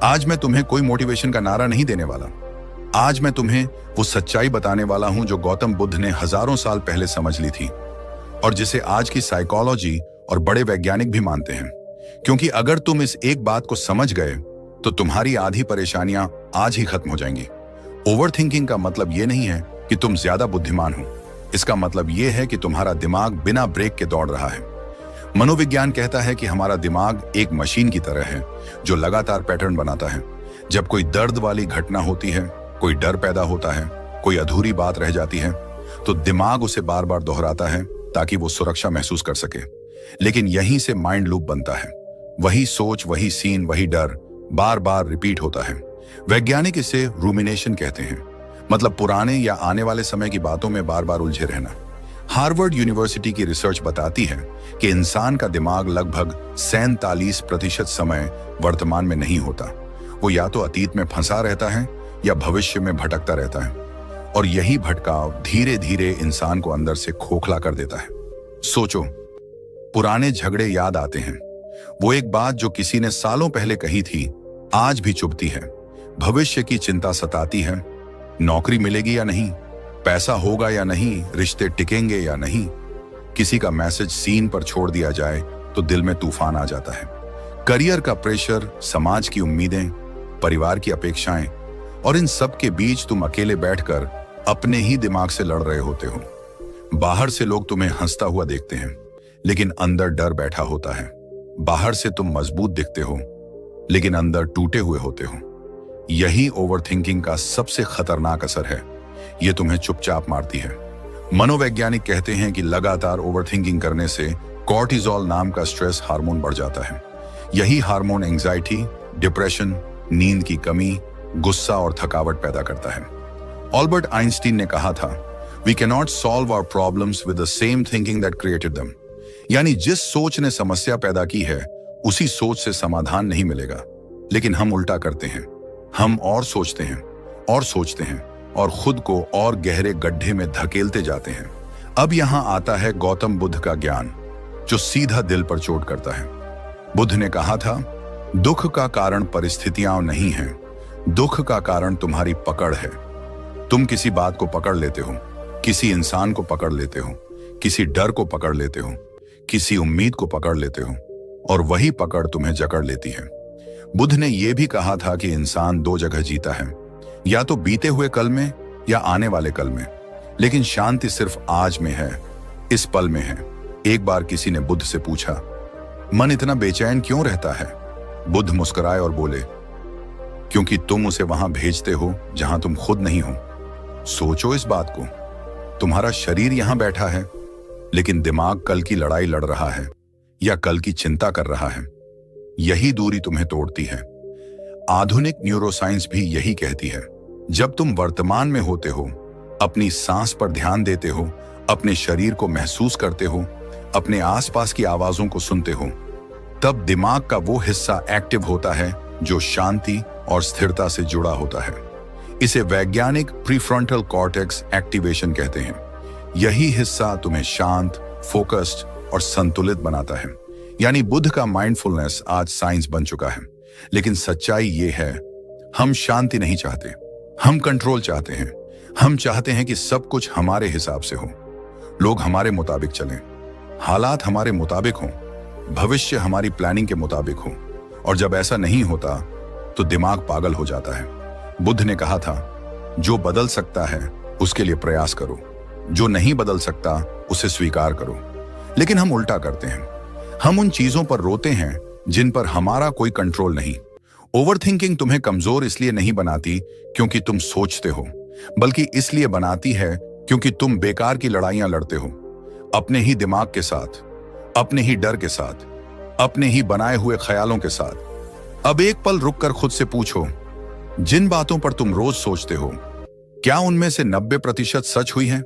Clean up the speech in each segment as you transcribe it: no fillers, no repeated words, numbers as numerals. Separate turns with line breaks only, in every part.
आज मैं तुम्हें कोई मोटिवेशन का नारा नहीं देने वाला। आज मैं तुम्हें वो सच्चाई बताने वाला हूं जो गौतम बुद्ध ने हजारों साल पहले समझ ली थी और जिसे आज की साइकोलॉजी और बड़े वैज्ञानिक भी मानते हैं। क्योंकि अगर तुम इस एक बात को समझ गए तो तुम्हारी आधी परेशानियां आज ही खत्म हो जाएंगी। ओवरथिंकिंग का मतलब यह नहीं है कि तुम ज्यादा बुद्धिमान हो। इसका मतलब यह है कि तुम्हारा दिमाग बिना ब्रेक के दौड़ रहा है। मनोविज्ञान कहता है कि हमारा दिमाग एक मशीन की तरह है जो लगातार पैटर्न बनाता है। जब कोई दर्द वाली घटना होती है, कोई डर पैदा होता है, कोई अधूरी बात रह जाती है, तो दिमाग उसे बार बार दोहराता है ताकि वो सुरक्षा महसूस कर सके। लेकिन यहीं से माइंड लूप बनता है। वही सोच, वही सीन, वही डर बार बार रिपीट होता है। वैज्ञानिक इसे रूमिनेशन कहते हैं, मतलब पुराने या आने वाले समय की बातों में बार बार उलझे रहना। हार्वर्ड यूनिवर्सिटी की रिसर्च बताती है कि इंसान का दिमाग लगभग 47% समय वर्तमान में नहीं होता। वो या तो अतीत में फंसा रहता है या भविष्य में भटकता रहता है, और यही भटकाव धीरे धीरे इंसान को अंदर से खोखला कर देता है। सोचो, पुराने झगड़े याद आते हैं। वो एक बात जो किसी ने सालों पहले कही थी आज भी चुभती है। भविष्य की चिंता सताती है, नौकरी मिलेगी या नहीं, पैसा होगा या नहीं, रिश्ते टिकेंगे या नहीं। किसी का मैसेज सीन पर छोड़ दिया जाए तो दिल में तूफान आ जाता है। करियर का प्रेशर, समाज की उम्मीदें, परिवार की अपेक्षाएं, और इन सब के बीच तुम अकेले बैठकर अपने ही दिमाग से लड़ रहे होते हो। बाहर से लोग तुम्हें हंसता हुआ देखते हैं, लेकिन अंदर डर बैठा होता है। बाहर से तुम मजबूत दिखते हो, लेकिन अंदर टूटे हुए होते हो। यही ओवरथिंकिंग का सबसे खतरनाक असर है। ये तुम्हें चुपचाप मारती है। मनोवैज्ञानिक कहते हैं कि लगातार ओवरथिंकिंग करने से कॉर्टिसोल नाम का स्ट्रेस हार्मोन बढ़ जाता है। यही हार्मोन एंजाइटी, डिप्रेशन, नींद की कमी, गुस्सा और थकावट पैदा करता है। ऑल्बर्ट आइंस्टीन ने कहा था, we can not solve our problems with the same thinking that created them. यानी जिस सोच ने समस्या पैदा की है उसी सोच से समाधान नहीं मिलेगा। लेकिन हम उल्टा करते हैं। हम और सोचते हैं और सोचते हैं और खुद को और गहरे गड्ढे में धकेलते जाते हैं। अब यहां आता है गौतम बुद्ध का ज्ञान, जो सीधा दिल पर चोट करता है। बुद्ध ने कहा था, दुख का कारण परिस्थितियां नहीं है, दुख का कारण तुम्हारी पकड़ है। तुम किसी बात को पकड़ लेते हो, किसी इंसान को पकड़ लेते हो, किसी डर को पकड़ लेते हो, किसी उम्मीद को पकड़ लेते हो, और वही पकड़ तुम्हें जकड़ लेती है। बुद्ध ने यह भी कहा था कि इंसान दो जगह जीता है, या तो बीते हुए कल में या आने वाले कल में, लेकिन शांति सिर्फ आज में है, इस पल में है। एक बार किसी ने बुद्ध से पूछा, मन इतना बेचैन क्यों रहता है? बुद्ध मुस्कुराए और बोले, क्योंकि तुम उसे वहां भेजते हो जहां तुम खुद नहीं हो। सोचो इस बात को, तुम्हारा शरीर यहां बैठा है, लेकिन दिमाग कल की लड़ाई लड़ रहा है या कल की चिंता कर रहा है। यही दूरी तुम्हें तोड़ती है। आधुनिक न्यूरोसाइंस भी यही कहती है, जब तुम वर्तमान में होते हो, अपनी सांस पर ध्यान देते हो, अपने शरीर को महसूस करते हो, अपने आसपास की आवाजों को सुनते हो, तब दिमाग का वो हिस्सा एक्टिव होता है जो शांति और स्थिरता से जुड़ा होता है। इसे वैज्ञानिक प्रीफ्रंटल कॉर्टेक्स एक्टिवेशन कहते हैं। यही हिस्सा तुम्हें शांत, फोकस्ड और संतुलित बनाता है। यानी बुद्ध का माइंडफुलनेस आज साइंस बन चुका है। लेकिन सच्चाई ये है, हम शांति नहीं चाहते, हम कंट्रोल चाहते हैं। हम चाहते हैं कि सब कुछ हमारे हिसाब से हो, लोग हमारे मुताबिक चलें, हालात हमारे मुताबिक हों, भविष्य हमारी प्लानिंग के मुताबिक हो। और जब ऐसा नहीं होता तो दिमाग पागल हो जाता है। बुद्ध ने कहा था, जो बदल सकता है उसके लिए प्रयास करो, जो नहीं बदल सकता उसे स्वीकार करो। लेकिन हम उल्टा करते हैं। हम उन चीजों पर रोते हैं जिन पर हमारा कोई कंट्रोल नहीं। ओवरथिंकिंग तुम्हें कमजोर इसलिए नहीं बनाती क्योंकि तुम सोचते हो, बल्कि इसलिए बनाती है क्योंकि तुम बेकार की लड़ाइयां लड़ते हो, अपने ही दिमाग के साथ, अपने ही डर के साथ, अपने ही बनाए हुए ख्यालों के साथ। अब एक पल रुककर खुद से पूछो, जिन बातों पर तुम रोज सोचते हो, क्या उनमें से 90% सच हुई है?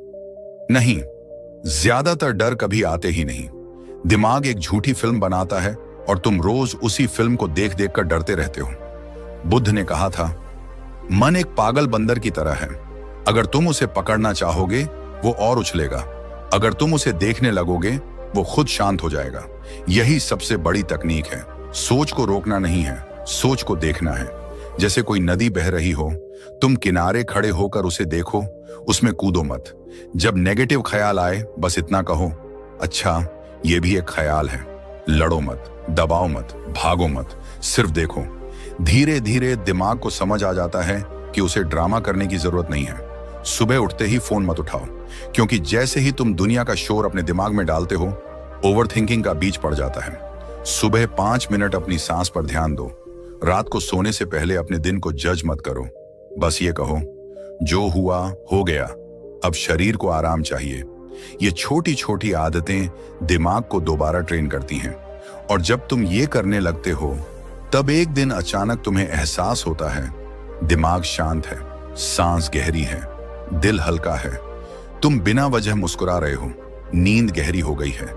नहीं, ज्यादातर डर कभी आते ही नहीं। दिमाग एक झूठी फिल्म बनाता है और तुम रोज उसी फिल्म को देख देख कर डरते रहते हो। बुद्ध ने कहा था, मन एक पागल बंदर की तरह है। अगर तुम उसे पकड़ना चाहोगे वो और उछलेगा, अगर तुम उसे देखने लगोगे वो खुद शांत हो जाएगा। यही सबसे बड़ी तकनीक है। सोच को रोकना नहीं है, सोच को देखना है। जैसे कोई नदी बह रही हो, तुम किनारे खड़े होकर उसे देखो, उसमें कूदो मत। जब नेगेटिव ख्याल आए बस इतना कहो, अच्छा ये भी एक ख्याल है। लड़ो मत, दबाओ मत, भागो मत, सिर्फ देखो। धीरे धीरे दिमाग को समझ आ जाता है कि उसे ड्रामा करने की जरूरत नहीं है। सुबह उठते ही फोन मत उठाओ, क्योंकि जैसे ही तुम दुनिया का शोर अपने दिमाग में डालते हो, ओवरथिंकिंग का बीज पड़ जाता है। सुबह 5 मिनट अपनी सांस पर ध्यान दो। रात को सोने से पहले अपने दिन को जज मत करो। बस ये कहो, जो हुआ हो गया, अब शरीर को आराम चाहिए। ये छोटी छोटी आदतें दिमाग को दोबारा ट्रेन करती हैं, और जब तुम ये करने लगते हो, तब एक दिन अचानक तुम्हें एहसास होता है, दिमाग शांत है, सांस गहरी है, दिल हल्का है। तुम बिना वजह मुस्कुरा रहे हो, नींद गहरी हो गई है,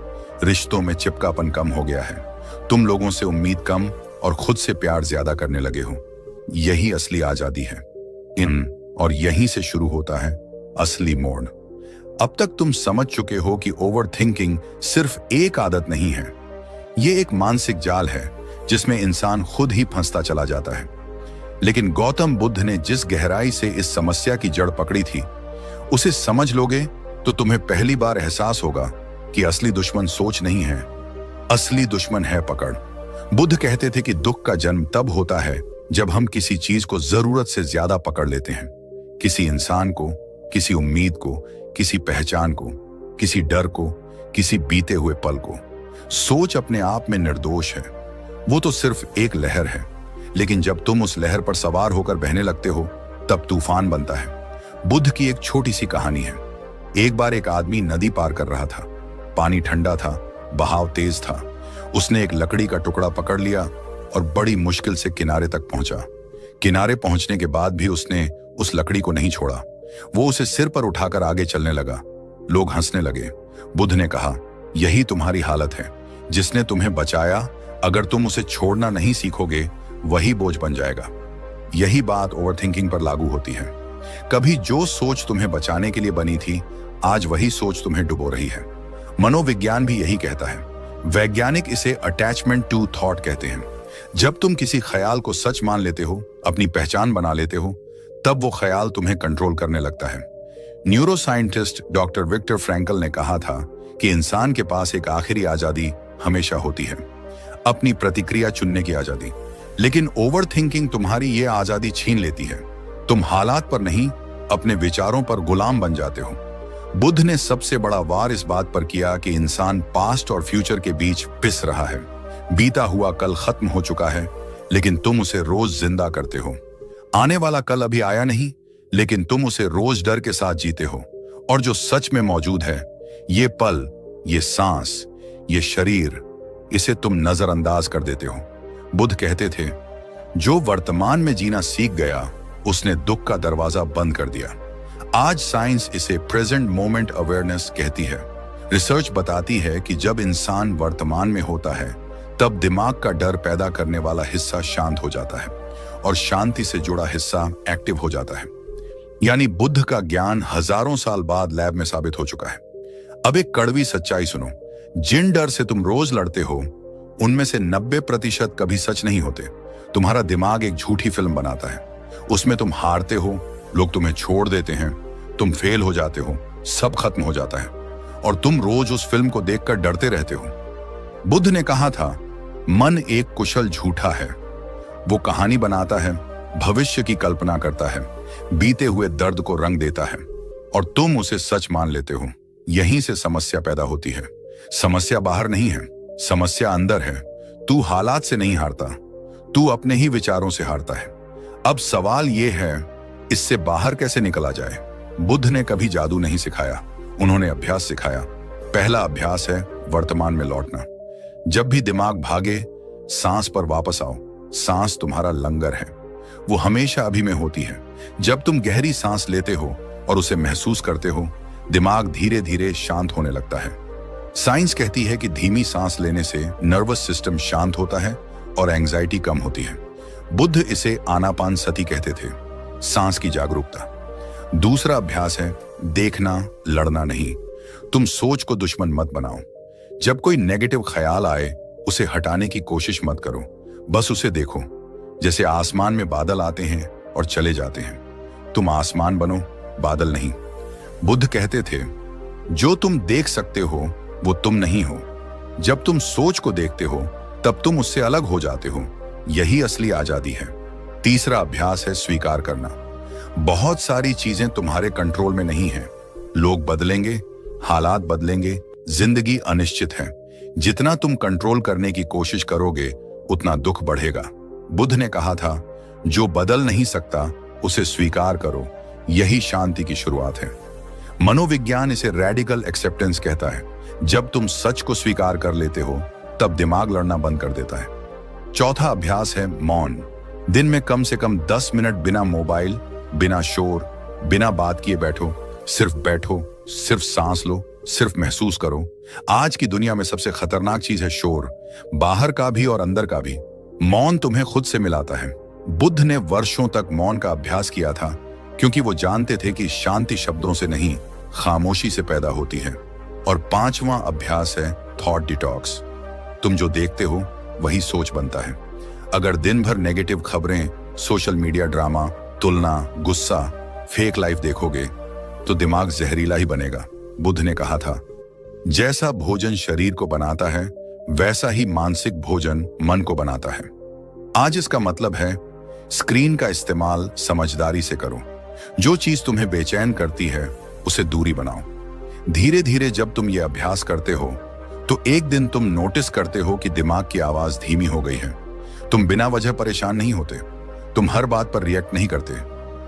रिश्तों में चिपकापन कम हो गया है, तुम लोगों से उम्मीद कम और खुद से प्यार ज्यादा करने लगे हो। यही असली आजादी है। और यहीं से शुरू होता है असली मोड़। अब तक तुम समझ चुके हो कि ओवरथिंकिंग सिर्फ एक आदत नहीं है, ये एक मानसिक जाल है जिसमें इंसान खुद ही फंसता चला जाता है। लेकिन गौतम बुद्ध ने जिस गहराई से इस समस्या की जड़ पकड़ी थी, उसे समझ लोगे तो तुम्हें पहली बार एहसास होगा कि असली दुश्मन सोच नहीं है, असली दुश्मन है पकड़। बुद्ध कहते थे कि दुख का जन्म तब होता है जब हम किसी चीज को जरूरत से ज्यादा पकड़ लेते हैं। किसी इंसान को, किसी उम्मीद को, किसी पहचान को, किसी डर को, किसी बीते हुए पल को। सोच अपने आप में निर्दोष है, वो तो सिर्फ एक लहर है, लेकिन जब तुम उस लहर पर सवार होकर बहने लगते हो, तब तूफान बनता है। बुद्ध की एक छोटी सी कहानी है। एक बार एक आदमी नदी पार कर रहा था। पानी ठंडा था, बहाव तेज था। उसने एक लकड़ी का टुकड़ा पकड़ लिया और बड़ी मुश्किल से किनारे तक पहुंचा। किनारे पहुंचने के बाद भी उसने उस लकड़ी को नहीं छोड़ा। वो उसे सिर पर उठाकर आगे चलने लगा। लोग हंसने लगे। बुद्ध ने कहा, यही तुम्हारी हालत है। जिसने तुम्हें बचाया, अगर तुम उसे छोड़ना नहीं सीखोगे, वही बोझ बन जाएगा। यही बात ओवरथिंकिंग पर लागू होती है। कभी जो सोच तुम्हें बचाने के लिए बनी थी, आज वही सोच तुम्हें डुबो रही है। मनोविज्ञान भी यही कहता है। वैज्ञानिक इसे अटैचमेंट टू थॉट कहते हैं। जब तुम किसी ख्याल को सच मान लेते हो, अपनी पहचान बना लेते हो, तब वो ख्याल तुम्हें कंट्रोल करने लगता है। न्यूरोसाइंटिस्ट डॉक्टर विक्टर फ्रैंकल ने कहा था कि इंसान के पास एक आखिरी आजादी हमेशा होती है, अपनी प्रतिक्रिया चुनने की आजादी। लेकिन ओवरथिंकिंग तुम्हारी ये आजादी छीन लेती है। तुम हालात पर नहीं, अपने विचारों पर गुलाम बन जाते हो। बुद्ध ने सबसे बड़ा वार इस बात पर किया कि इंसान पास्ट और फ्यूचर के बीच पिस रहा है। बीता हुआ कल खत्म हो चुका है, लेकिन तुम उसे रोज जिंदा करते हो। आने वाला कल अभी आया नहीं, लेकिन तुम उसे रोज डर के साथ जीते हो। और जो सच में मौजूद है, ये पल, ये सांस, ये शरीर, इसे तुम नजरअंदाज कर देते हो। बुद्ध कहते थे, जो वर्तमान में जीना सीख गया, उसने दुख का दरवाजा बंद कर दिया। आज साइंस इसे प्रेजेंट मोमेंट अवेयरनेस कहती है। रिसर्च बताती है कि जब इंसान वर्तमान में होता है, तब दिमाग का डर पैदा करने वाला हिस्सा शांत हो जाता है और शांति से जुड़ा हिस्सा एक्टिव हो जाता है। यानी बुद्ध का ज्ञान हजारों साल बाद लैब में साबित हो चुका है। अब एक कड़वी सच्चाई सुनो, जिन डर से तुम रोज लड़ते हो, उनमें से 90% कभी सच नहीं होते। तुम्हारा दिमाग एक झूठी फिल्म बनाता है। उसमें तुम हारते हो, लोग तुम्हें छोड़ देते हैं, तुम फेल हो जाते हो, सब खत्म हो जाता है, और तुम रोज उस फिल्म को देखकर डरते रहते हो। बुद्ध ने कहा था, मन एक कुशल झूठा है। वो कहानी बनाता है, भविष्य की कल्पना करता है, बीते हुए दर्द को रंग देता है, और तुम उसे सच मान लेते हो। यहीं से समस्या पैदा होती है। समस्या बाहर नहीं है, समस्या अंदर है। तू हालात से नहीं हारता, तू अपने ही विचारों से हारता है। अब सवाल यह है, इससे बाहर कैसे निकला जाए? बुद्ध ने कभी जादू नहीं सिखाया, उन्होंने अभ्यास सिखाया। पहला अभ्यास है वर्तमान में लौटना। जब भी दिमाग भागे, सांस पर वापस आओ। सांस तुम्हारा लंगर है, वो हमेशा अभी में होती है। जब तुम गहरी सांस लेते हो और उसे महसूस करते हो, दिमाग धीरे धीरे शांत होने लगता है। साइंस कहती है कि धीमी सांस लेने से नर्वस सिस्टम शांत होता है और एंजाइटी कम होती है। बुद्ध इसे आनापान सती कहते थे, सांस की जागरूकता। दूसरा अभ्यास है देखना, लड़ना नहीं। तुम सोच को दुश्मन मत बनाओ। जब कोई नेगेटिव ख्याल आए, उसे हटाने की कोशिश मत करो, बस उसे देखो। जैसे आसमान में बादल आते हैं और चले जाते हैं। तुम आसमान बनो, बादल नहीं। बुद्ध कहते थे, जो तुम देख सकते हो वो तुम नहीं हो। जब तुम सोच को देखते हो तब तुम उससे अलग हो जाते हो। यही असली आजादी है। तीसरा अभ्यास है स्वीकार करना। बहुत सारी चीजें तुम्हारे कंट्रोल में नहीं है। लोग बदलेंगे, हालात बदलेंगे, जिंदगी अनिश्चित है। जितना तुम कंट्रोल करने की कोशिश करोगे उतना दुख बढ़ेगा। बुद्ध ने कहा था, जो बदल नहीं सकता उसे स्वीकार करो, यही शांति की शुरुआत है। मनोविज्ञान इसे रैडिकल एक्सेप्टेंस कहता है। जब तुम सच को स्वीकार कर लेते हो तब दिमाग लड़ना बंद कर देता है। चौथा अभ्यास है मौन। दिन में कम से कम 10 मिनट बिना मोबाइल, बिना शोर, बिना बात किए बैठो। सिर्फ सांस लो, सिर्फ महसूस करो। आज की दुनिया में सबसे खतरनाक चीज है शोर, बाहर का भी और अंदर का भी। मौन तुम्हें खुद से मिलाता है। बुद्ध ने वर्षों तक मौन का अभ्यास किया था क्योंकि वो जानते थे कि शांति शब्दों से नहीं, खामोशी से पैदा होती है। और पांचवा अभ्यास है थॉट डिटॉक्स। तुम जो देखते हो वही सोच बनता है। अगर दिन भर नेगेटिव खबरें, सोशल मीडिया ड्रामा, तुलना, गुस्सा, फेक लाइफ देखोगे तो दिमाग जहरीला ही बनेगा। बुद्ध ने कहा था, जैसा भोजन शरीर को बनाता है वैसा ही मानसिक भोजन मन को बनाता है। आज इसका मतलब है स्क्रीन का इस्तेमाल समझदारी से करो। जो चीज तुम्हें बेचैन करती है उसे दूरी बनाओ। धीरे धीरे जब तुम ये अभ्यास करते हो तो एक दिन तुम नोटिस करते हो कि दिमाग की आवाज धीमी हो गई है। तुम बिना वजह परेशान नहीं होते। तुम हर बात पर रिएक्ट नहीं करते।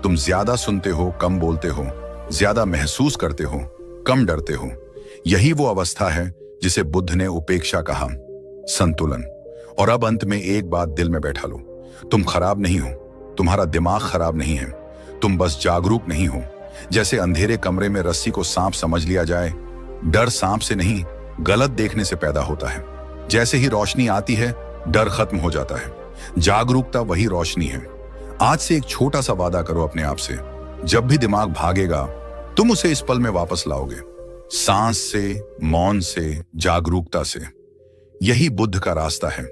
तुम ज्यादा सुनते हो, कम बोलते हो, ज्यादा महसूस करते हो, कम डरते हो। यही वो अवस्था है जिसे बुद्ध ने उपेक्षा कहा, संतुलन। और अब अंत में एक बात दिल में बैठा लो, तुम खराब नहीं हो, तुम्हारा दिमाग खराब नहीं है, तुम बस जागरूक नहीं हो। जैसे अंधेरे कमरे में रस्सी को सांप समझ लिया जाए, डर सांप से नहीं गलत देखने से पैदा होता है। जैसे ही रोशनी आती है डर खत्म हो जाता है। जागरूकता वही रोशनी है। आज से एक छोटा सा वादा करो अपने आप से, जब भी दिमाग भागेगा तुम उसे इस पल में वापस लाओगे, सांस से, मौन से, जागरूकता से। यही बुद्ध का रास्ता है,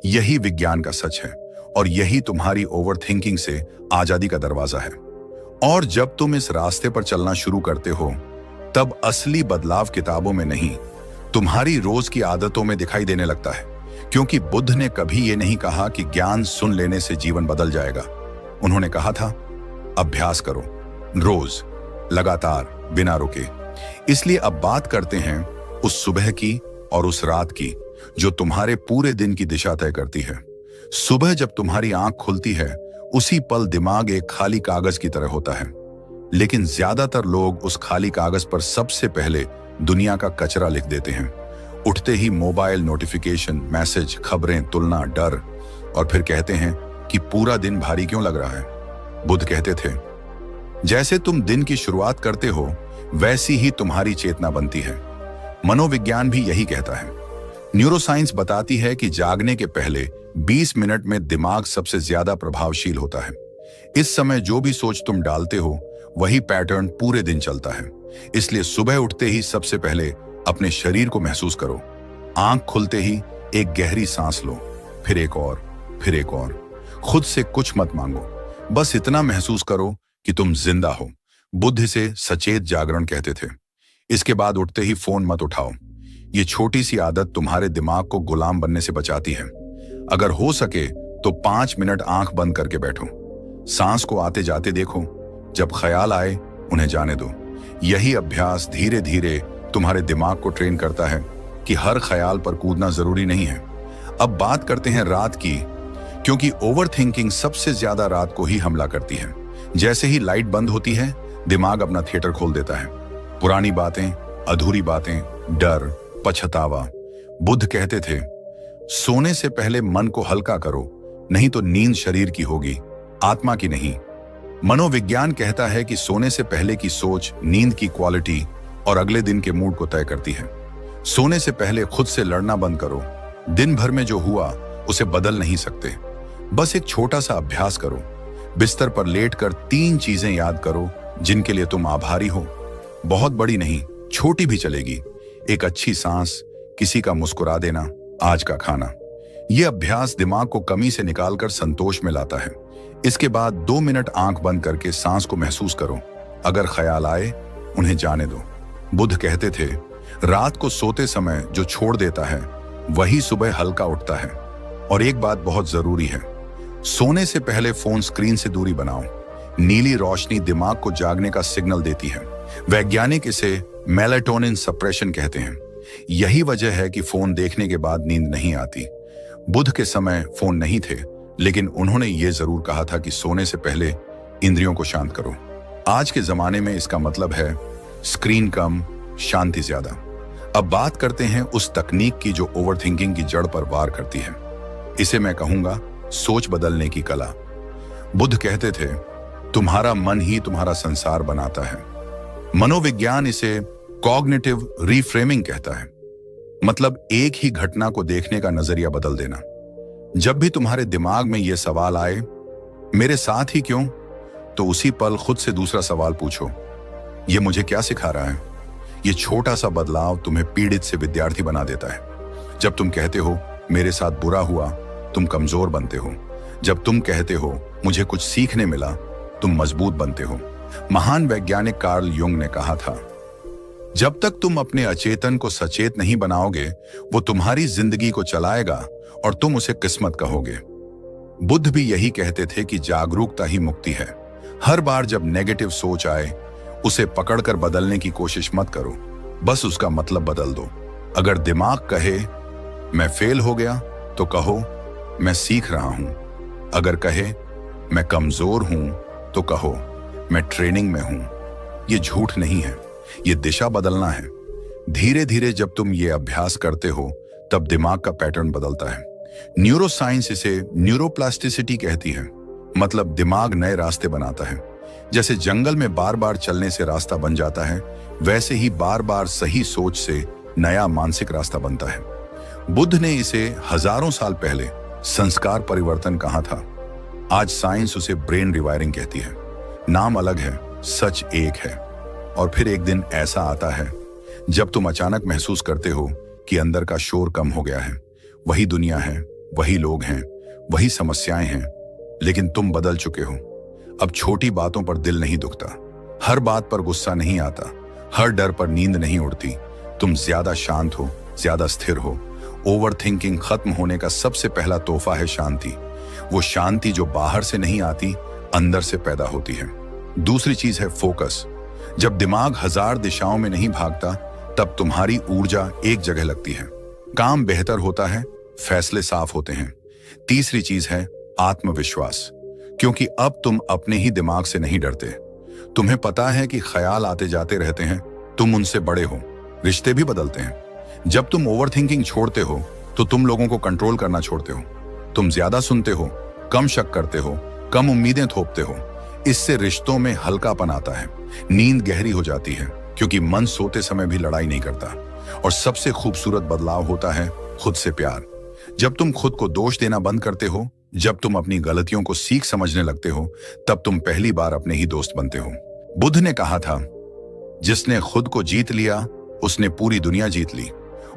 यही विज्ञान का सच है, और यही तुम्हारी ओवर थिंकिंग से आजादी का दरवाजा है। और जब तुम इस रास्ते पर चलना शुरू करते हो तब असली बदलाव किताबों में नहीं, तुम्हारी रोज की आदतों में दिखाई देने लगता है। क्योंकि बुद्ध ने कभी ये नहीं कहा कि ज्ञान सुन लेने से जीवन बदल जाएगा। उन्होंने कहा था, अभ्यास करो, रोज, लगातार, बिना रुके। इसलिए अब बात करते हैं उस सुबह की और उस रात की जो तुम्हारे पूरे दिन की दिशा तय करती है। सुबह जब तुम्हारी आंख खुलती है उसी पल दिमाग एक खाली कागज की तरह होता है। लेकिन ज्यादातर लोग उस खाली कागज पर सबसे पहले दुनिया का कचरा लिख देते हैं। उठते ही मोबाइल नोटिफिकेशन, मैसेज, खबरें, तुलना, डर, और फिर कहते हैं कि पूरा दिन भारी क्यों लग रहा है। बुद्ध कहते थे, जैसे तुम दिन की शुरुआत करते हो वैसी ही तुम्हारी चेतना बनती है। मनोविज्ञान भी यही कहता है। न्यूरोसाइंस बताती है कि जागने के पहले 20 मिनट में दिमाग सबसे ज्यादा प्रभावशील होता है। इस समय जो भी सोच तुम डालते हो वही पैटर्न पूरे दिन चलता है। इसलिए सुबह उठते ही सबसे पहले अपने शरीर को महसूस करो। आंख खुलते ही एक गहरी सांस लो, फिर एक और, फिर एक और। खुद से कुछ मत मांगो, बस इतना महसूस करो कि तुम जिंदा हो। बुद्ध इसे सचेत जागरण कहते थे। इसके बाद उठते ही फोन मत उठाओ। ये छोटी सी आदत तुम्हारे दिमाग को गुलाम बनने से बचाती है। अगर हो सके तो 5 मिनट आंख बंद करके बैठो। सांस को आते जाते देखो, जब ख्याल आए उन्हें जाने दो। यही अभ्यास धीरे धीरे तुम्हारे दिमाग को ट्रेन करता है कि हर ख्याल पर कूदना जरूरी नहीं है। अब बात करते हैं रात की, क्योंकि ओवर थिंकिंग सबसे ज्यादा रात को ही हमला करती है। जैसे ही लाइट बंद होती है दिमाग अपना थिएटर खोल देता है। पुरानी बातें, अधूरी बातें, डर, पछतावा। बुद्ध कहते थे, सोने से पहले मन को हल्का करो, नहीं तो नींद शरीर की होगी, आत्मा की नहीं। मनोविज्ञान कहता है कि सोने से पहले की सोच नींद की क्वालिटी और अगले दिन के मूड को तय करती है। सोने से पहले खुद से लड़ना बंद करो। दिन भर में जो हुआ उसे बदल नहीं सकते। बस एक छोटा सा अभ्यास करो। बिस्तर पर लेटकर 3 चीजें याद करो जिनके लिए तुम आभारी हो। बहुत बड़ी नहीं, छोटी भी चलेगी। एक अच्छी सांस, किसी का मुस्कुरा देना, आज का खाना। ये अभ्यास दिमाग को कमी से निकालकर संतोष में लाता है। इसके बाद 2 मिनट आंख बंद करके सांस को महसूस करो। अगर ख्याल आए उन्हें जाने दो। बुद्ध कहते थे, रात को सोते समय जो छोड़ देता है वही सुबह हल्का उठता है। और एक बात बहुत जरूरी है, सोने से पहले फोन स्क्रीन से दूरी बनाओ। नीली रोशनी दिमाग को जागने का सिग्नल देती है। वैज्ञानिक इसे मेलाटोनिन सप्रेशन कहते हैं। यही वजह है कि फोन देखने के बाद नींद नहीं आती। बुद्ध के समय फोन नहीं थे, लेकिन उन्होंने ये जरूर कहा था कि सोने से पहले इंद्रियों को शांत करो। आज के जमाने में इसका मतलब है स्क्रीन कम, शांति ज्यादा। अब बात करते हैं उस तकनीक की जो ओवरथिंकिंग की जड़ पर वार करती है। इसे मैं कहूंगा सोच बदलने की कला। बुद्ध कहते थे, तुम्हारा मन ही तुम्हारा संसार बनाता है। मनोविज्ञान इसे कॉग्निटिव रीफ्रेमिंग कहता है। मतलब एक ही घटना को देखने का नजरिया बदल देना। जब भी तुम्हारे दिमाग में यह सवाल आए, मेरे साथ ही क्यों, तो उसी पल खुद से दूसरा सवाल पूछो, यह मुझे क्या सिखा रहा है। यह छोटा सा बदलाव तुम्हें पीड़ित से विद्यार्थी बना देता है। जब तुम कहते हो मेरे साथ बुरा हुआ, तुम कमजोर बनते हो। जब तुम कहते हो मुझे कुछ सीखने मिला, तुम मजबूत बनते हो। महान वैज्ञानिक कार्ल युंग ने कहा था, जब तक तुम अपने अचेतन को सचेत नहीं बनाओगे, वो तुम्हारी जिंदगी को चलाएगा और तुम उसे किस्मत कहोगे। बुद्ध भी यही कहते थे कि जागरूकता ही मुक्ति है। हर बार जब नेगेटिव सोच आए, उसे पकड़कर बदलने की कोशिश मत करो, बस उसका मतलब बदल दो। अगर दिमाग कहे मैं फेल हो गया, तो कहो मैं सीख रहा हूं। अगर कहे मैं कमजोर हूं, तो कहो मैं ट्रेनिंग में हूं। यह झूठ नहीं है, ये दिशा बदलना है। धीरे धीरे जब तुम ये अभ्यास करते हो, तब दिमाग का पैटर्न बदलता है। न्यूरोसाइंस इसे न्यूरोप्लास्टिसिटी कहती है। मतलब दिमाग नए रास्ते बनाता है। जैसे जंगल में बार बार चलने से रास्ता बन जाता है, वैसे ही बार बार सही सोच से नया मानसिक रास्ता बनता है। बुद्ध ने इसे हजारों साल पहले संस्कार परिवर्तन कहा था। आज साइंस उसे ब्रेन रिवायरिंग कहती है। नाम अलग है, सच एक है। और फिर एक दिन ऐसा आता है जब तुम अचानक महसूस करते हो कि अंदर का शोर कम हो गया है। वही दुनिया है, वही लोग हैं, वही समस्याएं हैं, लेकिन तुम बदल चुके हो। अब छोटी बातों पर दिल नहीं दुखता, हर बात पर गुस्सा नहीं आता, हर डर पर नींद नहीं उड़ती। तुम ज्यादा शांत हो, ज्यादा स्थिर हो। ओवर थिंकिंग खत्म होने का सबसे पहला तोहफा है शांति। वो शांति जो बाहर से नहीं आती, अंदर से पैदा होती है। दूसरी चीज है फोकस। जब दिमाग हजार दिशाओं में नहीं भागता, तब तुम्हारी ऊर्जा एक जगह लगती है। काम बेहतर होता है, फैसले साफ होते हैं। तीसरी चीज है आत्मविश्वास, क्योंकि अब तुम अपने ही दिमाग से नहीं डरते। तुम्हें पता है कि ख्याल आते जाते रहते हैं, तुम उनसे बड़े हो। रिश्ते भी बदलते हैं। जब तुम ओवरथिंकिंग छोड़ते हो, तो तुम लोगों को कंट्रोल करना छोड़ते हो। तुम ज्यादा सुनते हो, कम शक करते हो, कम उम्मीदें थोपते हो। इससे रिश्तों में हल्कापन आता है, नींद गहरी हो जाती है, क्योंकि मन सोते समय भी लड़ाई नहीं करता। और सबसे खूबसूरत बदलाव होता है खुद से प्यार। जब तुम खुद को दोष देना बंद करते हो, जब तुम अपनी गलतियों को सीख समझने लगते हो, तब तुम पहली बार अपने ही दोस्त बनते हो। बुद्ध ने कहा था, जिसने खुद को जीत लिया, उसने पूरी दुनिया जीत ली।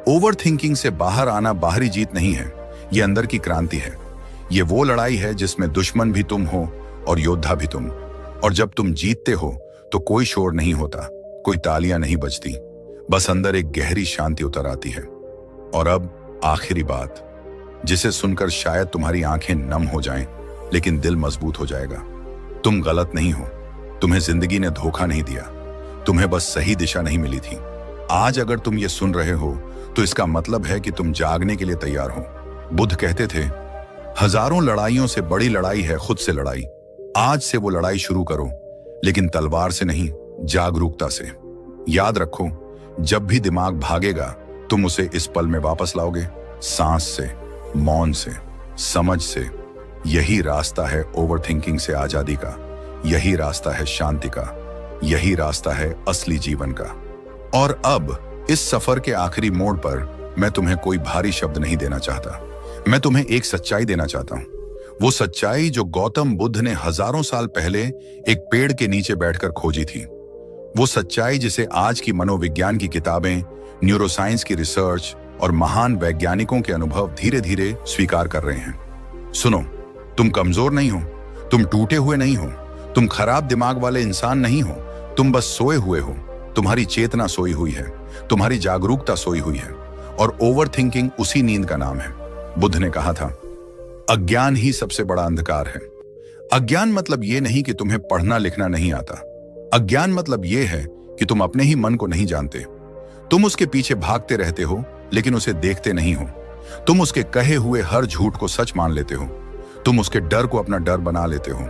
ओवर थिंकिंग से बाहर आना बाहरी जीत नहीं है, ये अंदर की क्रांति है। ये वो लड़ाई है जिसमें दुश्मन भी तुम हो और योद्धा भी तुम। और जब तुम जीतते हो, तो कोई शोर नहीं होता, कोई तालियां नहीं बजती, बस अंदर एक गहरी शांति उतर आती है। और अब आखिरी बात, जिसे सुनकर शायद तुम्हारी आंखें नम हो जाएं, लेकिन दिल मजबूत हो जाएगा। तुम गलत नहीं हो, तुम्हें जिंदगी ने धोखा नहीं दिया, तुम्हें बस सही दिशा नहीं मिली थी। आज अगर तुम ये सुन रहे हो, तो इसका मतलब है कि तुम जागने के लिए तैयार हो। बुद्ध कहते थे, हजारों लड़ाइयों से बड़ी लड़ाई है खुद से लड़ाई। आज से वो लड़ाई शुरू करो, लेकिन तलवार से नहीं, जागरूकता से। याद रखो, जब भी दिमाग भागेगा, तुम उसे इस पल में वापस लाओगे, सांस से, मौन से, समझ से। यही रास्ता है ओवरथिंकिंग से आजादी का, यही रास्ता है शांति का, यही रास्ता है असली जीवन का। और अब इस सफर के आखिरी मोड़ पर मैं तुम्हें कोई भारी शब्द नहीं देना चाहता। मैं तुम्हें एक सच्चाई देना चाहता हूं। वो सच्चाई जो गौतम बुद्ध ने हजारों साल पहले एक पेड़ के नीचे बैठकर खोजी थी। वो सच्चाई जिसे आज की मनोविज्ञान की किताबें, न्यूरोसाइंस की रिसर्च और महान वैज्ञानिकों के अनुभव धीरे धीरे स्वीकार कर रहे हैं। सुनो, तुम कमजोर नहीं हो, तुम टूटे हुए नहीं हो, तुम खराब दिमाग वाले इंसान नहीं हो, तुम बस सोए हुए हो। तुम्हारी चेतना सोई हुई है, तुम्हारी जागरूकता सोई हुई है, और ओवर थिंकिंग उसी नींद का नाम है। बुद्ध ने कहा था, अज्ञान ही सबसे बड़ा अंधकार है। अज्ञान मतलब यह नहीं कि तुम्हें पढ़ना लिखना नहीं आता। अज्ञान मतलब यह है कि तुम अपने ही मन को नहीं जानते। तुम उसके पीछे भागते रहते हो, लेकिन उसे देखते नहीं हो। तुम उसके कहे हुए हर झूठ को सच मान लेते हो। तुम उसके डर को अपना डर बना लेते हो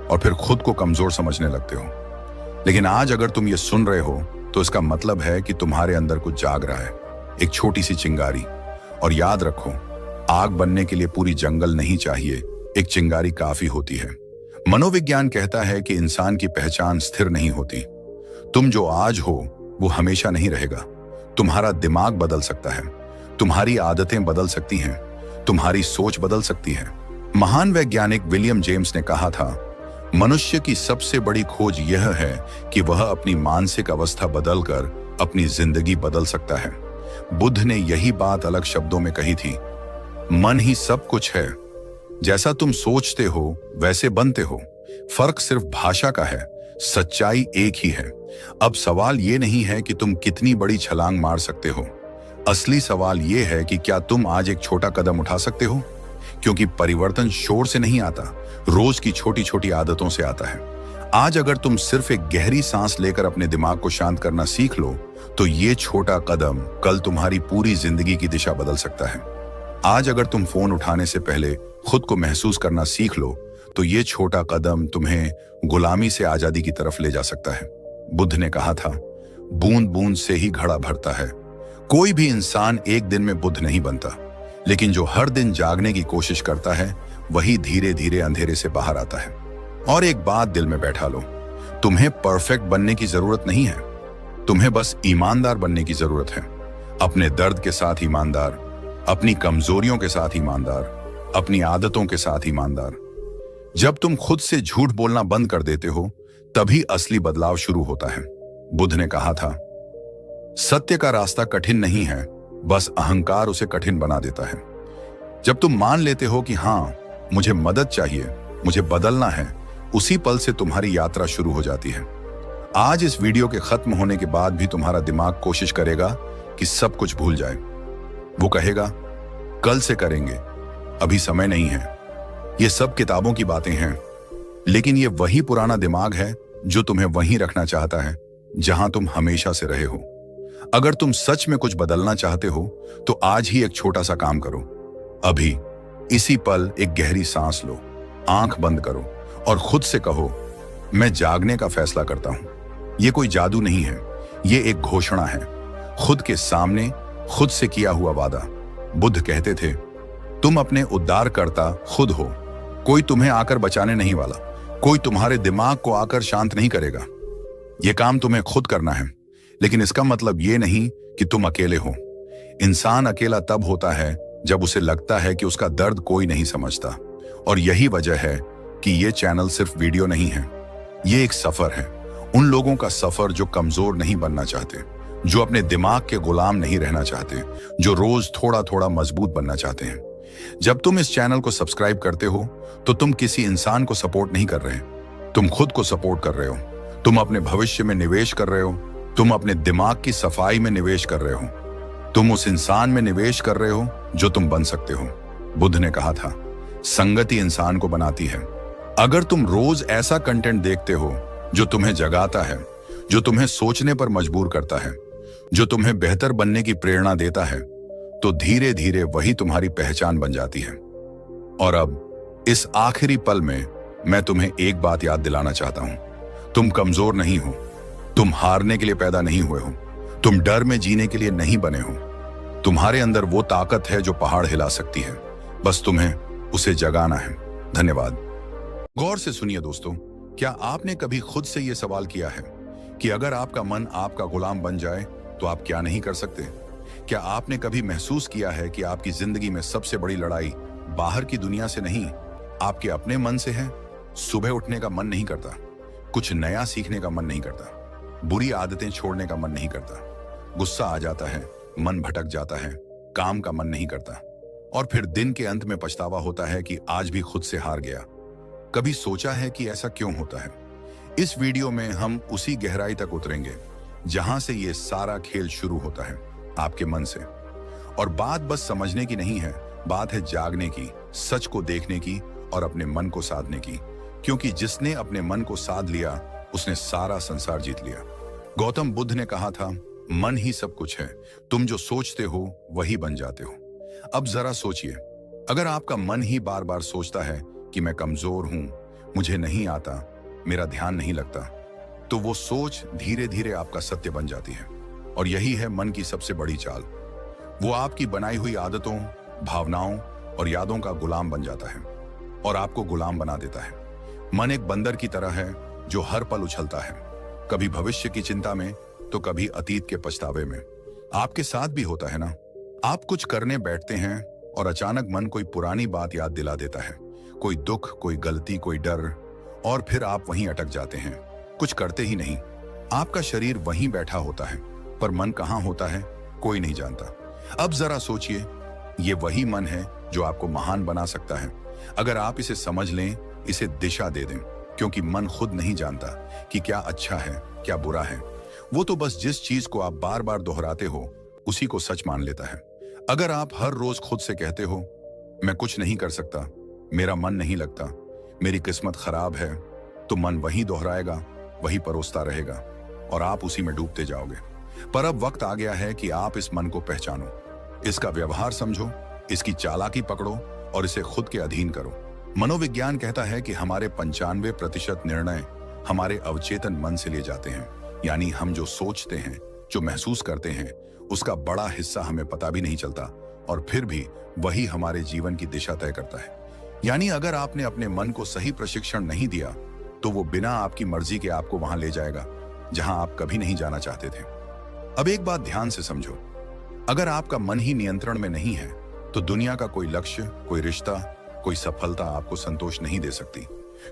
और फिर खुद को कमजोर समझने लगते हो। लेकिन आज अगर तुम ये सुन रहे हो तो इसका मतलब है कि तुम्हारे अंदर कुछ जाग रहा है, एक छोटी सी चिंगारी। और याद रखो, आग बनने के लिए पूरी जंगल नहीं चाहिए, एक चिंगारी काफी होती है। मनोविज्ञान कहता है कि इंसान की पहचान स्थिर नहीं होती। तुम जो आज हो वो हमेशा नहीं रहेगा। तुम्हारा दिमाग बदल सकता है, तुम्हारी आदतें बदल सकती हैं, तुम्हारी सोच बदल सकती है। महान वैज्ञानिक विलियम जेम्स ने कहा था, मनुष्य की सबसे बड़ी खोज यह है कि वह अपनी मानसिक अवस्था बदलकर अपनी जिंदगी बदल सकता है। बुद्ध ने यही बात अलग शब्दों में कही थी, मन ही सब कुछ है। जैसा तुम सोचते हो वैसे बनते हो। फर्क सिर्फ भाषा का है, सच्चाई एक ही है। अब सवाल ये नहीं है कि तुम कितनी बड़ी छलांग मार सकते हो, असली सवाल ये है कि क्या तुम आज एक छोटा कदम उठा सकते हो। क्योंकि परिवर्तन शोर से नहीं आता, रोज की छोटी छोटी आदतों से आता है। आज अगर तुम सिर्फ एक गहरी सांस लेकर अपने दिमाग को शांत करना सीख लो तो ये छोटा कदम कल तुम्हारी पूरी जिंदगी की दिशा बदल सकता है। आज अगर तुम फोन उठाने से पहले खुद को महसूस करना सीख लो तो ये छोटा कदम तुम्हें गुलामी से आजादी की तरफ ले जा सकता है। बुद्ध ने कहा था, बूंद बूंद से ही घड़ा भरता है। कोई भी इंसान एक दिन में बुद्ध नहीं बनता, लेकिन जो हर दिन जागने की कोशिश करता है वही धीरे धीरे अंधेरे से बाहर आता है। और एक बात दिल में बैठा लो, तुम्हें परफेक्ट बनने की जरूरत नहीं है, तुम्हें बस ईमानदार बनने की जरूरत है। अपने दर्द के साथ ईमानदार, अपनी कमजोरियों के साथ ईमानदार, अपनी आदतों के साथ ईमानदार। जब तुम खुद से झूठ बोलना बंद कर देते हो तभी असली बदलाव शुरू होता है। बुद्ध ने कहा था, सत्य का रास्ता कठिन नहीं है, बस अहंकार उसे कठिन बना देता है। जब तुम मान लेते हो कि हाँ, मुझे मदद चाहिए, मुझे बदलना है, उसी पल से तुम्हारी यात्रा शुरू हो जाती है। आज इस वीडियो के खत्म होने के बाद भी तुम्हारा दिमाग कोशिश करेगा कि सब कुछ भूल जाए। वो कहेगा, कल से करेंगे, अभी समय नहीं है। ये सब किताबों की बातें हैं, लेकिन ये वही पुराना दिमाग है जो तुम्हें वहीं रखना चाहता है जहां तुम हमेशा से रहे हो। अगर तुम सच में कुछ बदलना चाहते हो तो आज ही एक छोटा सा काम करो। अभी इसी पल एक गहरी सांस लो, आंख बंद करो और खुद से कहो, मैं जागने का फैसला करता हूं। ये कोई जादू नहीं है, ये एक घोषणा है, खुद के सामने खुद से किया हुआ वादा। बुद्ध कहते थे, तुम अपने उद्धारकर्ता खुद हो। कोई तुम्हें आकर बचाने नहीं वाला, कोई तुम्हारे दिमाग को आकर शांत नहीं करेगा। यह काम तुम्हें खुद करना है, लेकिन इसका मतलब यह नहीं कि तुम अकेले हो। इंसान अकेला तब होता है जब उसे लगता है कि उसका दर्द कोई नहीं समझता। और यही वजह है कि यह चैनल सिर्फ वीडियो नहीं है, ये एक सफर है। उन लोगों का सफर जो कमजोर नहीं बनना चाहते, जो अपने दिमाग के गुलाम नहीं रहना चाहते, जो रोज थोड़ा थोड़ा मजबूत बनना चाहते हैं। जब तुम इस चैनल को सब्सक्राइब करते हो तो तुम किसी इंसान को सपोर्ट नहीं कर रहे, तुम खुद को सपोर्ट कर रहे हो। तुम अपने भविष्य में निवेश कर रहे हो, तुम अपने दिमाग की सफाई में निवेश कर रहे हो, तुम उस इंसान में निवेश कर रहे हो जो तुम बन सकते हो। बुद्ध ने कहा था, संगति इंसान को बनाती है। अगर तुम रोज ऐसा कंटेंट देखते हो जो तुम्हें जगाता है, जो तुम्हें सोचने पर मजबूर करता है, जो तुम्हें बेहतर बनने की प्रेरणा देता है, तो धीरे धीरे वही तुम्हारी पहचान बन जाती है। और अब इस आखिरी पल में मैं तुम्हें एक बात याद दिलाना चाहता हूं, तुम कमजोर नहीं हो, तुम हारने के लिए पैदा नहीं हुए हो, तुम डर में जीने के लिए नहीं बने हो। तुम्हारे अंदर वो ताकत है जो पहाड़ हिला सकती है, बस तुम्हें उसे जगाना है। धन्यवाद। गौर से सुनिए दोस्तों, क्या आपने कभी खुद से यह सवाल किया है कि अगर आपका मन आपका गुलाम बन जाए तो आप क्या नहीं कर सकते? क्या आपने कभी महसूस किया है कि आपकी जिंदगी में सबसे बड़ी लड़ाई बाहर की दुनिया से नहीं, आपके अपने मन से है? सुबह उठने का मन नहीं करता, कुछ नया सीखने का मन नहीं करता, बुरी आदतें छोड़ने का मन नहीं करता, गुस्सा आ जाता है, मन भटक जाता है, काम का मन नहीं करता, और फिर दिन के अंत में पछतावा होता है कि आज भी खुद से हार गया। कभी सोचा है कि ऐसा क्यों होता है? इस वीडियो में हम उसी गहराई तक उतरेंगे जहां से ये सारा खेल शुरू होता है, आपके मन से। और बात बस समझने की नहीं है, बात है जागने की, सच को देखने की और अपने मन को साधने की। क्योंकि जिसने अपने मन को साध लिया उसने सारा संसार जीत लिया। गौतम बुद्ध ने कहा था, मन ही सब कुछ है, तुम जो सोचते हो वही बन जाते हो। अब जरा सोचिए, अगर आपका मन ही बार बार सोचता है कि मैं कमजोर हूं, मुझे नहीं आता, मेरा ध्यान नहीं लगता, तो वो सोच धीरे धीरे आपका सत्य बन जाती है। और यही है मन की सबसे बड़ी चाल। वो आपकी बनाई हुई आदतों, भावनाओं और यादों का गुलाम बन जाता है और आपको गुलाम बना देता है। मन एक बंदर की तरह है जो हर पल उछलता है, कभी भविष्य की चिंता में तो कभी अतीत के पछतावे में। आपके साथ भी होता है ना? आप कुछ करने बैठते हैं और अचानक मन कोई पुरानी बात याद दिला देता है, कोई दुख, कोई गलती, कोई डर, और फिर आप वहीं अटक जाते हैं, कुछ करते ही नहीं। आपका शरीर वहीं बैठा होता है पर मन कहाँ होता है कोई नहीं जानता। अब जरा सोचिए, ये वही मन है जो आपको महान बना सकता है अगर आप इसे समझ लें, इसे दिशा दे दें। क्योंकि मन खुद नहीं जानता कि क्या अच्छा है, क्या बुरा है। वो तो बस जिस चीज को आप बार बार दोहराते हो उसी को सच मान लेता है। अगर आप हर रोज खुद से कहते हो, मैं कुछ नहीं कर सकता, मेरा मन नहीं लगता, मेरी किस्मत खराब है, तो मन वही दोहराएगा, वही परोसता रहेगा और आप उसी में डूबते जाओगे। पर अब वक्त आ गया है कि आप इस मन को पहचानो, इसका व्यवहार समझो, इसकी चालाकी पकड़ो और इसे खुद के अधीन करो। मनोविज्ञान कहता है कि हमारे 95% निर्णय हमारे अवचेतन मन से लिए जाते हैं। यानी हम जो सोचते हैं, जो महसूस करते हैं, उसका बड़ा हिस्सा हमें पता भी नहीं चलता और फिर भी वही हमारे जीवन की दिशा तय करता है। यानी अगर आपने अपने मन को सही प्रशिक्षण नहीं दिया तो वो बिना आपकी मर्जी के आपको वहां ले जाएगा जहां आप कभी नहीं जाना चाहते थे। अब एक बात ध्यान से समझो, अगर आपका मन ही नियंत्रण में नहीं है तो दुनिया का कोई लक्ष्य, कोई रिश्ता, कोई सफलता आपको संतोष नहीं दे सकती।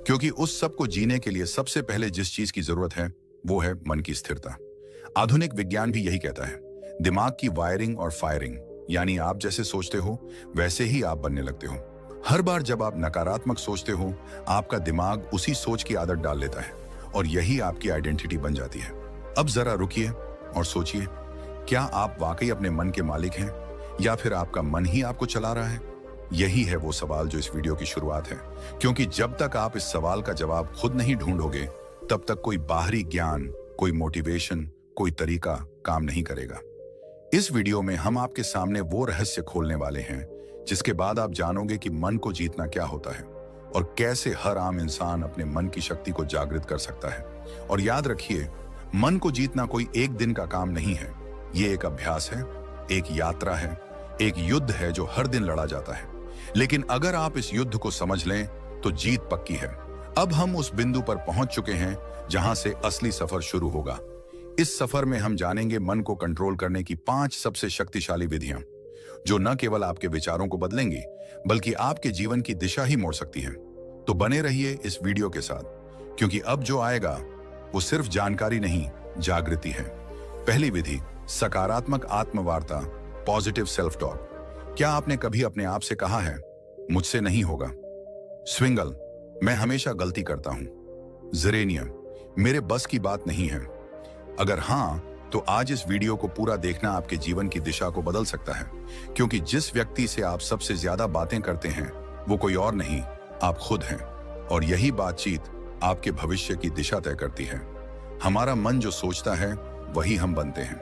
क्योंकि उस सब को जीने के लिए सबसे पहले जिस चीज की जरूरत है वो है मन की स्थिरता। आधुनिक विज्ञान भी यही कहता है, दिमाग की वायरिंग और फायरिंग, यानी आप जैसे सोचते हो वैसे ही आप बनने लगते हो। हर बार जब आप नकारात्मक सोचते हो, आपका दिमाग उसी सोच की आदत डाल लेता है और यही आपकी आइडेंटिटी बन जाती है। अब जरा रुकिए और सोचिए, क्या आप वाकई अपने मन के मालिक हैं या फिर आपका मन ही आपको चला रहा है? यही है वो सवाल जो इस वीडियो की शुरुआत है। क्योंकि जब तक आप इस सवाल का जवाब खुद नहीं ढूंढोगे तब तक कोई बाहरी ज्ञान, कोई मोटिवेशन, कोई तरीका काम नहीं करेगा। इस वीडियो में हम आपके सामने वो रहस्य खोलने वाले हैं जिसके बाद आप जानोगे कि मन को जीतना क्या होता है और कैसे हर आम इंसान अपने मन की शक्ति को जागृत कर सकता है। और याद रखिए, मन को जीतना कोई एक दिन का काम नहीं है, ये एक अभ्यास है, एक यात्रा है, एक युद्ध है जो हर दिन लड़ा जाता है। लेकिन अगर आप इस युद्ध को समझ लें तो जीत पक्की है। अब हम उस बिंदु पर पहुंच चुके हैं जहां से असली सफर शुरू होगा। इस सफर में हम जानेंगे मन को कंट्रोल करने की 5 सबसे शक्तिशाली विधियां, जो न केवल आपके विचारों को बदलेंगी बल्कि आपके जीवन की दिशा ही मोड़ सकती हैं। तो बने रहिए इस वीडियो के साथ, क्योंकि अब जो आएगा वो सिर्फ जानकारी नहीं, जागृति है। पहली विधि, सकारात्मक आत्मवार्ता, पॉजिटिव सेल्फ टॉक। क्या आपने कभी अपने आप से कहा है, मुझसे नहीं होगा? स्विंगल, मैं हमेशा गलती करता हूं। जेरेनियम, मेरे बस की बात नहीं है। अगर हां, तो आज इस वीडियो को पूरा देखना आपके जीवन की दिशा को बदल सकता है। क्योंकि जिस व्यक्ति से आप सबसे ज्यादा बातें करते हैं वो कोई और नहीं, आप खुद हैं। और यही बातचीत आपके भविष्य की दिशा तय करती है। हमारा मन जो सोचता है वही हम बनते हैं।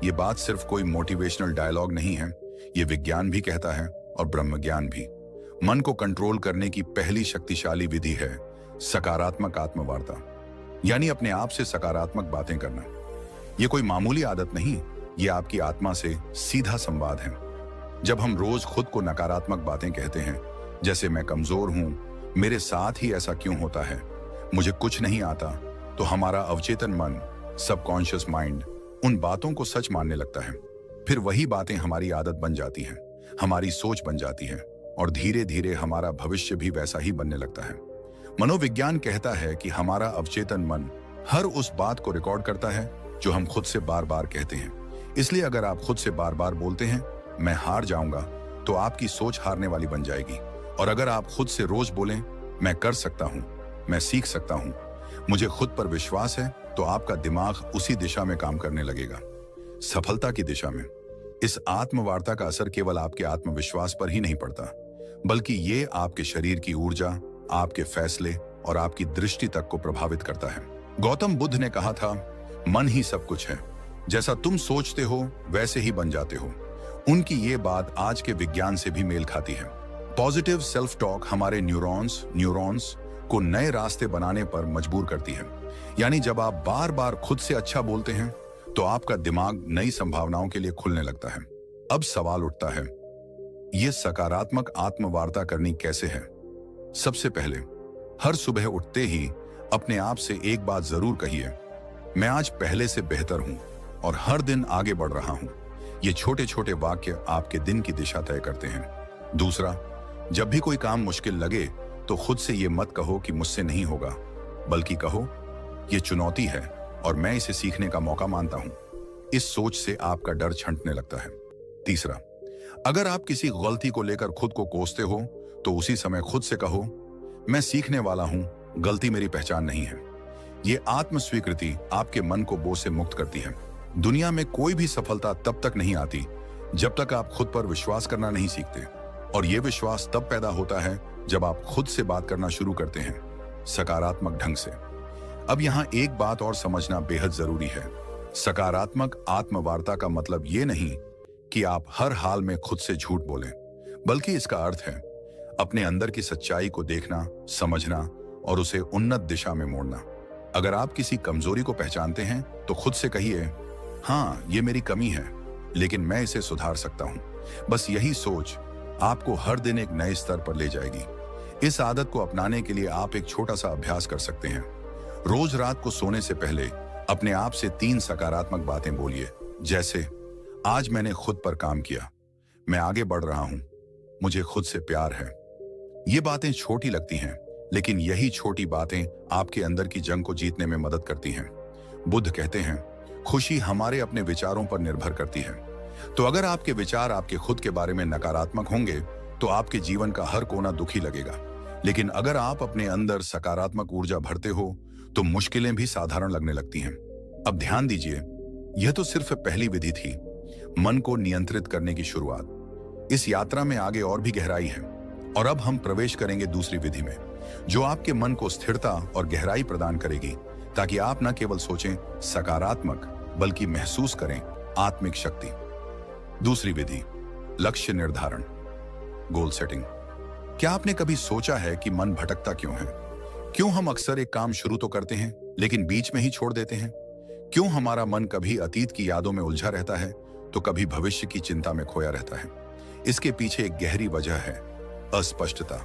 ये बात सिर्फ कोई मोटिवेशनल डायलॉग नहीं है, ये विज्ञान भी कहता है और ब्रह्मज्ञान भी। मन को कंट्रोल करने की पहली शक्तिशाली विधि है सकारात्मक आत्मवार्ता, यानी अपने आप से सकारात्मक बातें करना। ये कोई मामूली आदत नहीं, ये आपकी आत्मा से सीधा संवाद है। जब हम रोज खुद को नकारात्मक बातें कहते हैं, जैसे मैं कमजोर हूं, मेरे साथ ही ऐसा क्यों होता है, मुझे कुछ नहीं आता, तो हमारा अवचेतन मन, सबकॉन्शियस माइंड उन बातों को सच मानने लगता है। फिर वही बातें हमारी आदत बन जाती हैं, हमारी सोच बन जाती है और धीरे धीरे हमारा भविष्य भी वैसा ही बनने लगता है। मनोविज्ञान कहता है कि हमारा अवचेतन मन हर उस बात को रिकॉर्ड करता है जो हम खुद से बार बार कहते हैं। इसलिए अगर आप खुद से बार बार बोलते हैं, मैं हार जाऊंगा, तो आपकी सोच हारने वाली बन जाएगी। और अगर आप खुद से रोज बोलें, मैं कर सकता हूं, मैं सीख सकता हूं, मुझे खुद पर विश्वास है, तो आपका दिमाग उसी दिशा में काम करने लगेगा, सफलता की दिशा में। इस आत्मवार्ता का असर केवल आपके आत्मविश्वास पर ही नहीं पड़ता, बल्कि ये आपके शरीर की ऊर्जा, आपके फैसले और आपकी दृष्टि तक को प्रभावित करता है। गौतम बुद्ध ने कहा था, मन ही सब कुछ है, जैसा तुम सोचते हो वैसे ही बन जाते हो। उनकी ये बात आज के विज्ञान से भी मेल खाती है। पॉजिटिव सेल्फ टॉक हमारे न्यूरॉन्स को नए रास्ते बनाने पर मजबूर करती है। यानी जब आप बार बार खुद से अच्छा बोलते हैं, तो आपका दिमाग नई संभावनाओं के लिए खुलने लगता है। अब सवाल उठता है, यह सकारात्मक आत्मवार्ता करनी कैसे है? सबसे पहले, हर सुबह उठते ही अपने आप से एक बात जरूर कहिए, मैं आज पहले से बेहतर हूं और हर दिन आगे बढ़ रहा हूं। ये छोटे छोटे वाक्य आपके दिन की दिशा तय करते हैं। दूसरा, जब भी कोई काम मुश्किल लगे, तो खुद से ये मत कहो कि मुझसे नहीं होगा, बल्कि कहो, ये चुनौती है और मैं इसे सीखने का मौका मानता हूं। इस सोच से आपका डर छंटने लगता है। तीसरा, अगर आप किसी गलती को लेकर खुद को कोसते हो, तो उसी समय खुद से कहो, मैं सीखने वाला हूं, गलती मेरी पहचान नहीं है। ये आत्म स्वीकृति आपके मन को बोझ से मुक्त करती है। दुनिया में कोई भी सफलता तब तक नहीं आती जब तक आप खुद पर विश्वास करना नहीं सीखते, और यह विश्वास तब पैदा होता है जब आप खुद से बात करना शुरू करते हैं, सकारात्मक ढंग से। अब यहां एक बात और समझना बेहद जरूरी है। सकारात्मक आत्मवार्ता का मतलब ये नहीं कि आप हर हाल में खुद से झूठ बोलें, बल्कि इसका अर्थ है अपने अंदर की सच्चाई को देखना, समझना और उसे उन्नत दिशा में मोड़ना। अगर आप किसी कमजोरी को पहचानते हैं, तो खुद से कहिए, हाँ, ये मेरी कमी है, लेकिन मैं इसे सुधार सकता हूं। बस यही सोच आपको हर दिन एक नए स्तर पर ले जाएगी। इस आदत को अपनाने के लिए आप एक छोटा सा अभ्यास कर सकते हैं। रोज रात को सोने से पहले अपने आप से 3 सकारात्मक बातें बोलिए, जैसे, आज मैंने खुद पर काम किया, मैं आगे बढ़ रहा हूं, मुझे खुद से प्यार है। ये बातें छोटी लगती हैं, लेकिन यही छोटी बातें आपके अंदर की जंग को जीतने में मदद करती हैं। बुद्ध कहते हैं, खुशी हमारे अपने विचारों पर निर्भर करती है। तो अगर आपके विचार आपके खुद के बारे में नकारात्मक होंगे, तो आपके जीवन का हर कोना दुखी लगेगा। लेकिन अगर आप अपने अंदर सकारात्मक ऊर्जा भरते हो, तो मुश्किलें भी साधारण लगने लगती हैं। अब ध्यान दीजिए, यह तो सिर्फ पहली विधि थी, मन को नियंत्रित करने की शुरुआत। इस यात्रा में आगे और भी गहराई है, और अब हम प्रवेश करेंगे दूसरी विधि में, जो आपके मन को स्थिरता और गहराई प्रदान करेगी, ताकि आप न केवल सोचें सकारात्मक, बल्कि महसूस करें आत्मिक शक्ति। दूसरी विधि, लक्ष्य निर्धारण, गोल सेटिंग। क्या आपने कभी सोचा है कि मन भटकता क्यों है? क्यों हम अक्सर एक काम शुरू तो करते हैं, लेकिन बीच में ही छोड़ देते हैं? क्यों हमारा मन कभी अतीत की यादों में उलझा रहता है, तो कभी भविष्य की चिंता में खोया रहता है? इसके पीछे एक गहरी वजह है, अस्पष्टता।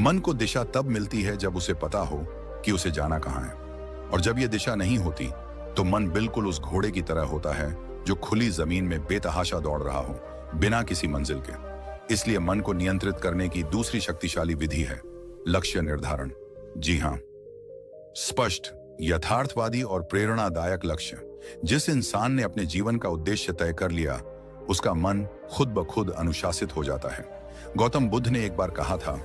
मन को दिशा तब मिलती है जब उसे पता हो कि उसे जाना कहां है, और जब यह दिशा नहीं होती, तो मन बिल्कुल उस घोड़े की तरह होता है जो खुली जमीन में बेतहाशा दौड़ रहा हो, बिना किसी मंजिल के। इसलिए मन को नियंत्रित करने की दूसरी शक्तिशाली विधि है लक्ष्य निर्धारण। जी हां, स्पष्ट, यथार्थवादी और प्रेरणादायक लक्ष्य। जिस इंसान ने अपने जीवन का उद्देश्य तय कर लिया, उसका मन खुद ब खुद अनुशासित हो जाता है। गौतम बुद्ध ने एक बार कहा था,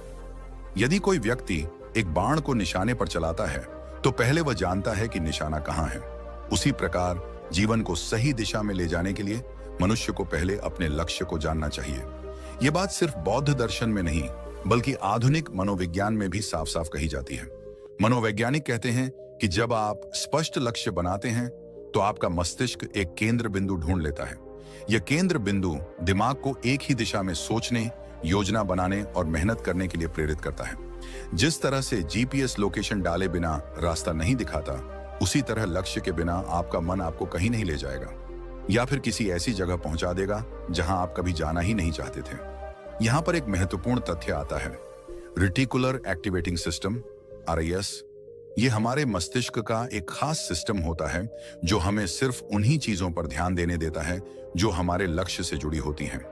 यदि कोई व्यक्ति एक बाण को निशाने पर चलाता है, तो पहले वह जानता है कि निशाना कहां है। उसी प्रकार जीवन को सही दिशा में ले जाने के लिए मनुष्य को पहले अपने लक्ष्य को जानना चाहिए। यह बात सिर्फ बौद्ध दर्शन में नहीं, बल्कि आधुनिक मनोविज्ञान में भी साफ साफ कही जाती है। मनोवैज्ञानिक कहते हैं कि जब आप स्पष्ट लक्ष्य बनाते हैं, तो आपका मस्तिष्क एक केंद्र बिंदु ढूंढ लेता है। यह केंद्र बिंदु दिमाग को एक ही दिशा में सोचने, योजना बनाने और मेहनत करने के लिए प्रेरित करता है। जिस तरह से जीपीएस लोकेशन डाले बिना रास्ता नहीं दिखाता, उसी तरह लक्ष्य के बिना आपका मन आपको कहीं नहीं ले जाएगा, या फिर किसी ऐसी जगह पहुंचा देगा जहां आप कभी जाना ही नहीं चाहते थे। यहां पर एक महत्वपूर्ण तथ्य आता है, रेटिकुलर एक्टिवेटिंग सिस्टम, RIS। ये हमारे मस्तिष्क का एक खास सिस्टम होता है जो हमें सिर्फ उन्हीं चीजों पर ध्यान देने देता है जो हमारे लक्ष्य से जुड़ी होती हैं।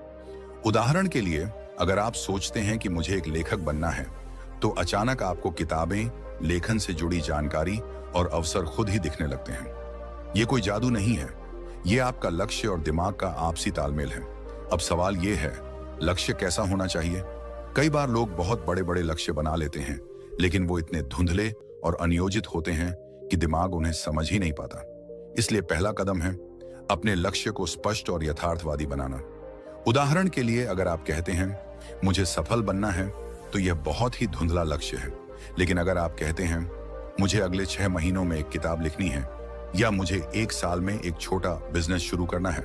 उदाहरण के लिए, अगर आप सोचते हैं कि मुझे एक लेखक बनना है, तो अचानक आपको किताबें, लेखन से जुड़ी जानकारी और अवसर खुद ही दिखने लगते हैं। ये कोई जादू नहीं है, ये आपका लक्ष्य और दिमाग का आपसी तालमेल है। अब सवाल ये है, लक्ष्य कैसा होना चाहिए? कई बार लोग बहुत बड़े बड़े लक्ष्य बना लेते हैं, लेकिन वो इतने धुंधले और अनियोजित होते हैं कि दिमाग उन्हें समझ ही नहीं पाता। इसलिए पहला कदम है अपने लक्ष्य को स्पष्ट और यथार्थवादी बनाना। उदाहरण के लिए, अगर आप कहते हैं मुझे सफल बनना है, तो यह बहुत ही धुंधला लक्ष्य है। लेकिन अगर आप कहते हैं मुझे अगले 6 महीनों में एक किताब लिखनी है, या मुझे 1 साल में एक छोटा बिजनेस शुरू करना है,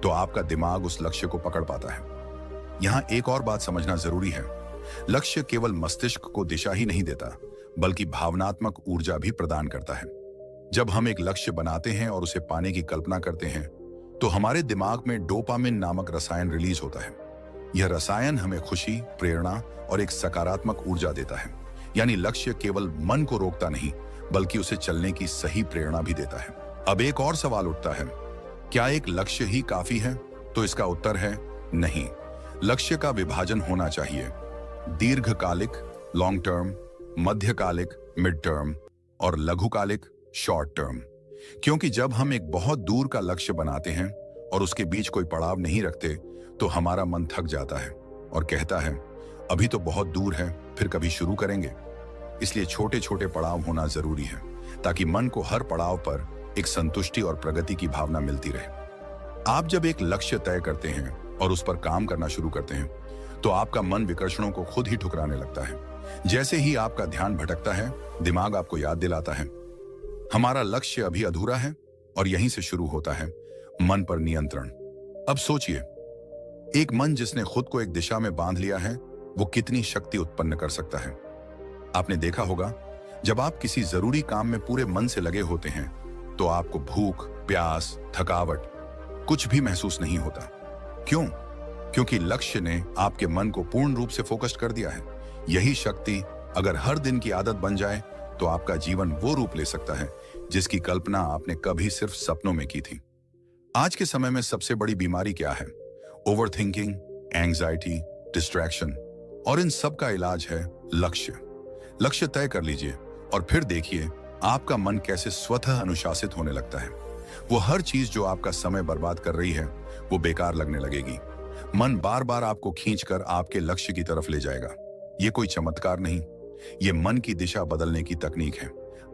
तो आपका दिमाग उस लक्ष्य को पकड़ पाता है। यहां एक और बात समझना जरूरी है, लक्ष्य केवल मस्तिष्क को दिशा ही नहीं देता, बल्कि भावनात्मक ऊर्जा भी प्रदान करता है। जब हम एक लक्ष्य बनाते हैं और उसे पाने की कल्पना करते हैं, तो हमारे दिमाग में डोपामिन नामक रसायन रिलीज होता है। यह रसायन हमें खुशी, प्रेरणा और एक सकारात्मक ऊर्जा देता है। यानी लक्ष्य केवल मन को रोकता नहीं, बल्कि उसे चलने की सही प्रेरणा भी देता है। अब एक और सवाल उठता है, क्या एक लक्ष्य ही काफी है? तो इसका उत्तर है नहीं। लक्ष्य का विभाजन होना चाहिए, दीर्घकालिक लॉन्ग टर्म, मध्यकालिक मिड टर्म और लघुकालिक शॉर्ट टर्म। क्योंकि जब हम एक बहुत दूर का लक्ष्य बनाते हैं और उसके बीच कोई पड़ाव नहीं रखते, तो हमारा मन थक जाता है और कहता है अभी तो बहुत दूर है, फिर कभी शुरू करेंगे। इसलिए छोटे छोटे पड़ाव होना जरूरी है, ताकि मन को हर पड़ाव पर एक संतुष्टि और प्रगति की भावना मिलती रहे। आप जब एक लक्ष्य तय करते हैं और उस पर काम करना शुरू करते हैं, तो आपका मन विकर्षणों को खुद ही ठुकराने लगता है। जैसे ही आपका ध्यान भटकता है, दिमाग आपको याद दिलाता है हमारा लक्ष्य अभी अधूरा है, और यहीं से शुरू होता है मन पर नियंत्रण। अब सोचिए, एक मन जिसने खुद को एक दिशा में बांध लिया है, वो कितनी शक्ति उत्पन्न कर सकता है। आपने देखा होगा, जब आप किसी जरूरी काम में पूरे मन से लगे होते हैं, तो आपको भूख, प्यास, थकावट कुछ भी महसूस नहीं होता। क्यों? क्योंकि लक्ष्य ने आपके मन को पूर्ण रूप से फोकस्ड कर दिया है। यही शक्ति अगर हर दिन की आदत बन जाए, तो आपका जीवन वो रूप ले सकता है जिसकी कल्पना आपने कभी सिर्फ सपनों में की थी। आज के समय में सबसे बड़ी बीमारी क्या है? ओवर थिंकिंग, एंजाइटी, डिस्ट्रैक्शन, और इन सब का इलाज है लक्ष्य। लक्ष्य तय कर लीजिए और फिर देखिए आपका मन कैसे स्वतः अनुशासित होने लगता है। वो हर चीज जो आपका समय बर्बाद कर रही है, वो बेकार लगने लगेगी। मन बार बार आपको खींचकर आपके लक्ष्य की तरफ ले जाएगा। ये कोई चमत्कार नहीं, ये मन की दिशा बदलने की तकनीक है।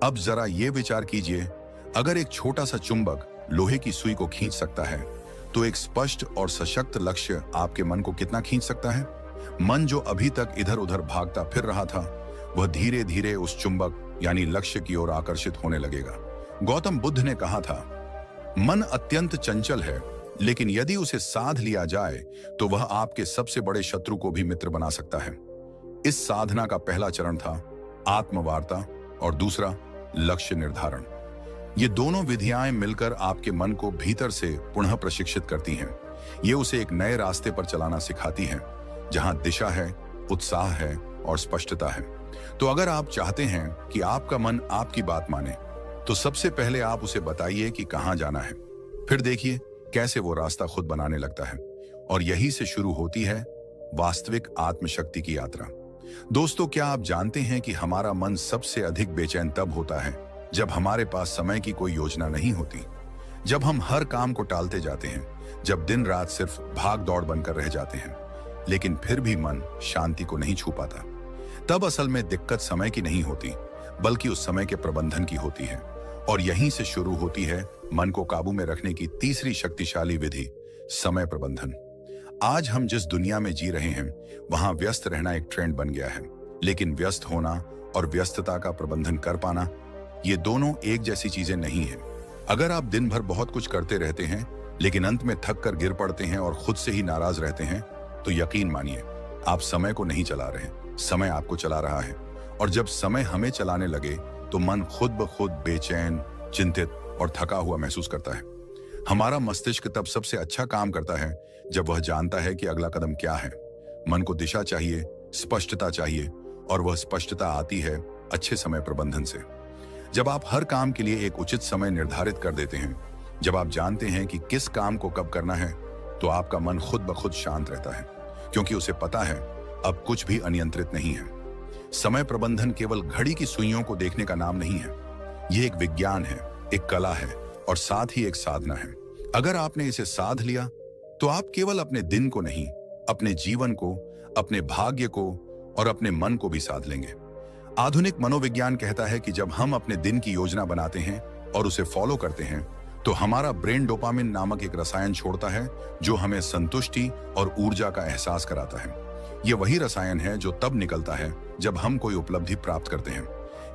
अब जरा ये विचार कीजिए, अगर एक छोटा सा चुंबक लोहे की सुई को खींच सकता है, तो एक स्पष्ट और सशक्त लक्ष्य आपके मन को कितना खींच सकता है? मन जो अभी तक इधर उधर भागता फिर रहा था, वह धीरे धीरे उस चुंबक यानी लक्ष्य की ओर आकर्षित होने लगेगा। गौतम बुद्ध ने कहा था, मन अत्यंत चंचल है, लेकिन यदि उसे साध लिया जाए, तो वह आपके सबसे बड़े शत्रु को भी मित्र बना सकता है। इस साधना का पहला चरण था आत्मवार्ता और दूसरा लक्ष्य निर्धारण। ये दोनों विधियां मिलकर आपके मन को भीतर से पुनः प्रशिक्षित करती हैं। ये उसे एक नए रास्ते पर चलाना सिखाती हैं, जहां दिशा है, उत्साह है और स्पष्टता है। तो अगर आप चाहते हैं कि आपका मन आपकी बात माने, तो सबसे पहले आप उसे बताइए कि कहां जाना है। फिर देखिए कैसे वो रास्ता खुद बनाने लगता है। और यही से शुरू होती है वास्तविक आत्मशक्ति की यात्रा। दोस्तों, क्या आप जानते हैं कि हमारा मन सबसे अधिक बेचैन तब होता है जब हमारे पास समय की कोई योजना नहीं होती, जब हम हर काम को टालते जाते हैं, जब दिन रात सिर्फ भाग दौड़ बनकर रह जाते हैं, लेकिन फिर भी मन शांति को नहीं छू पाता। तब असल में दिक्कत समय की नहीं होती, बल्कि उस समय के प्रबंधन की होती है। और यहीं से शुरू होती है मन को काबू में रखने की तीसरी शक्तिशाली विधि, समय प्रबंधन। आज हम जिस दुनिया में जी रहे हैं, वहां व्यस्त रहना एक ट्रेंड बन गया है। लेकिन व्यस्त होना और व्यस्तता का प्रबंधन कर पाना, ये दोनों एक जैसी चीजें नहीं है। अगर आप दिन भर बहुत कुछ करते रहते हैं, लेकिन अंत में थक कर गिर पड़ते हैं और खुद से ही नाराज रहते हैं, तो यकीन मानिए आप समय को नहीं चला रहे, समय आपको चला रहा है। और जब समय हमें चलाने लगे, तो मन खुद ब खुद बेचैन, चिंतित और थका हुआ महसूस करता है। हमारा मस्तिष्क तब सबसे अच्छा काम करता है जब वह जानता है कि अगला कदम क्या है। मन को दिशा चाहिए, स्पष्टता चाहिए, और वह स्पष्टता आती है अच्छे समय प्रबंधन से। जब आप हर काम के लिए एक उचित समय निर्धारित कर देते हैं, जब आप जानते हैं कि किस काम को कब करना है, तो आपका मन खुद ब खुद शांत रहता है, क्योंकि उसे पता है अब कुछ भी अनियंत्रित नहीं है। समय प्रबंधन केवल घड़ी की सुइयों को देखने का नाम नहीं है। यह एक विज्ञान है, एक कला है और साथ ही एक साधना है। अगर आपने इसे साध लिया, तो आप केवल अपने दिन को नहीं, अपने जीवन को, अपने भाग्य को और अपने मन को भी साध लेंगे। आधुनिक मनोविज्ञान कहता है कि जब हम अपने दिन की योजना बनाते हैं और उसे फॉलो करते हैं तो हमारा ब्रेन डोपामिन नामक एक रसायन छोड़ता है जो हमें संतुष्टि और ऊर्जा का एहसास कराता है। यह वही रसायन है जो तब निकलता है जब हम कोई उपलब्धि प्राप्त करते हैं।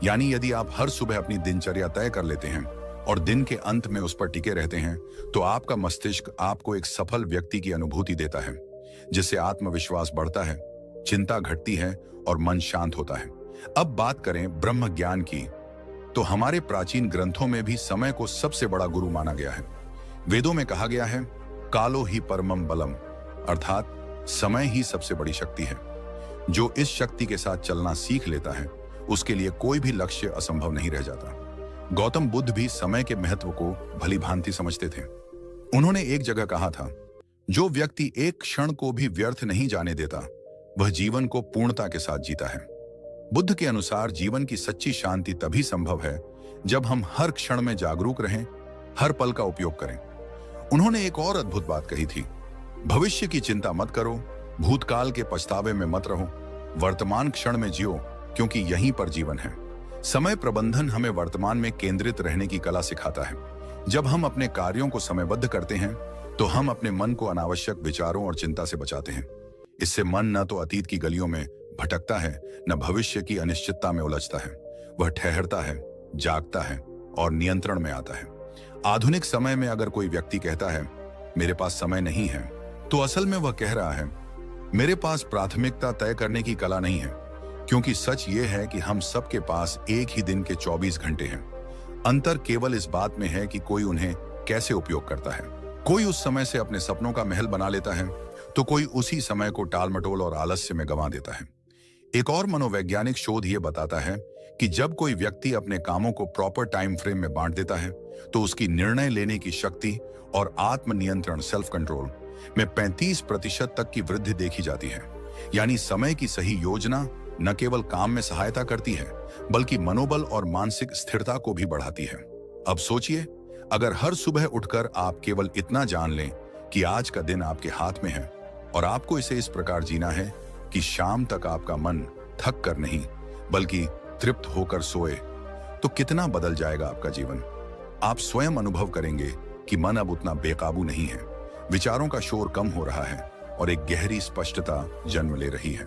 यानी यदि आप हर सुबह अपनी दिनचर्या तय कर लेते हैं और दिन के अंत में उस पर टिके रहते हैं तो आपका मस्तिष्क आपको एक सफल व्यक्ति की अनुभूति देता है, जिससे आत्मविश्वास बढ़ता है, चिंता घटती है और मन शांत होता है। अब बात करें ब्रह्म ज्ञान की, तो हमारे प्राचीन ग्रंथों में भी समय को सबसे बड़ा गुरु माना गया है। वेदों में कहा गया है, कालो ही परमम बलम, अर्थात समय ही सबसे बड़ी शक्ति है। जो इस शक्ति के साथ चलना सीख लेता है उसके लिए कोई भी लक्ष्य असंभव नहीं रह जाता। गौतम बुद्ध भी समय के महत्व को भली भांति समझते थे। उन्होंने एक जगह कहा था, जो व्यक्ति एक क्षण को भी व्यर्थ नहीं जाने देता वह जीवन को पूर्णता के साथ जीता है। बुद्ध के अनुसार जीवन की सच्ची शांति तभी संभव है जब हम हर क्षण में जागरूक रहें, हर पल का उपयोग करें। उन्होंने एक और अद्भुत बात कही थी, भविष्य की चिंता मत करो, भूतकाल के पछतावे में मत रहो, वर्तमान क्षण में जियो क्योंकि यहीं पर जीवन है। समय प्रबंधन हमें वर्तमान में केंद्रित रहने की कला सिखाता है। जब हम अपने कार्यों को समयबद्ध करते हैं तो हम अपने मन को अनावश्यक विचारों और चिंता से बचाते हैं। इससे मन न तो अतीत की गलियों में भटकता है, न भविष्य की अनिश्चितता में उलझता है। वह ठहरता है, जागता है और नियंत्रण में आता है। आधुनिक समय में अगर कोई व्यक्ति कहता है मेरे पास समय नहीं है, तो असल में वह कह रहा है मेरे पास प्राथमिकता तय करने की कला नहीं है। क्योंकि सच ये है कि हम सबके पास एक ही दिन के 24 घंटे हैं। अंतर केवल इस बात में है कि कोई उन्हें कैसे उपयोग करता है। कोई उस समय से अपने सपनों का महल बना लेता है तो कोई उसी समय को टालमटोल और आलस्य में गंवा देता है। एक और मनोवैज्ञानिक शोध यह बताता है कि जब कोई व्यक्ति अपने कामों को प्रॉपर टाइम फ्रेम में बांट देता है तो उसकी निर्णय लेने की शक्ति और आत्मनियंत्रण सेल्फ कंट्रोल में 35% तक की वृद्धि देखी जाती है। यानी समय की सही योजना न केवल काम में सहायता करती है बल्कि मनोबल और मानसिक स्थिरता को भी बढ़ाती है। अब सोचिए, अगर हर सुबह उठकर आप केवल इतना जान लें कि आज का दिन आपके हाथ में है और आपको इसे इस प्रकार जीना है कि शाम तक आपका मन थक कर नहीं बल्कि तृप्त होकर सोए, तो कितना बदल जाएगा आपका जीवन। आप स्वयं अनुभव करेंगे कि मन अब उतना बेकाबू नहीं है, विचारों का शोर कम हो रहा है और एक गहरी स्पष्टता जन्म ले रही है।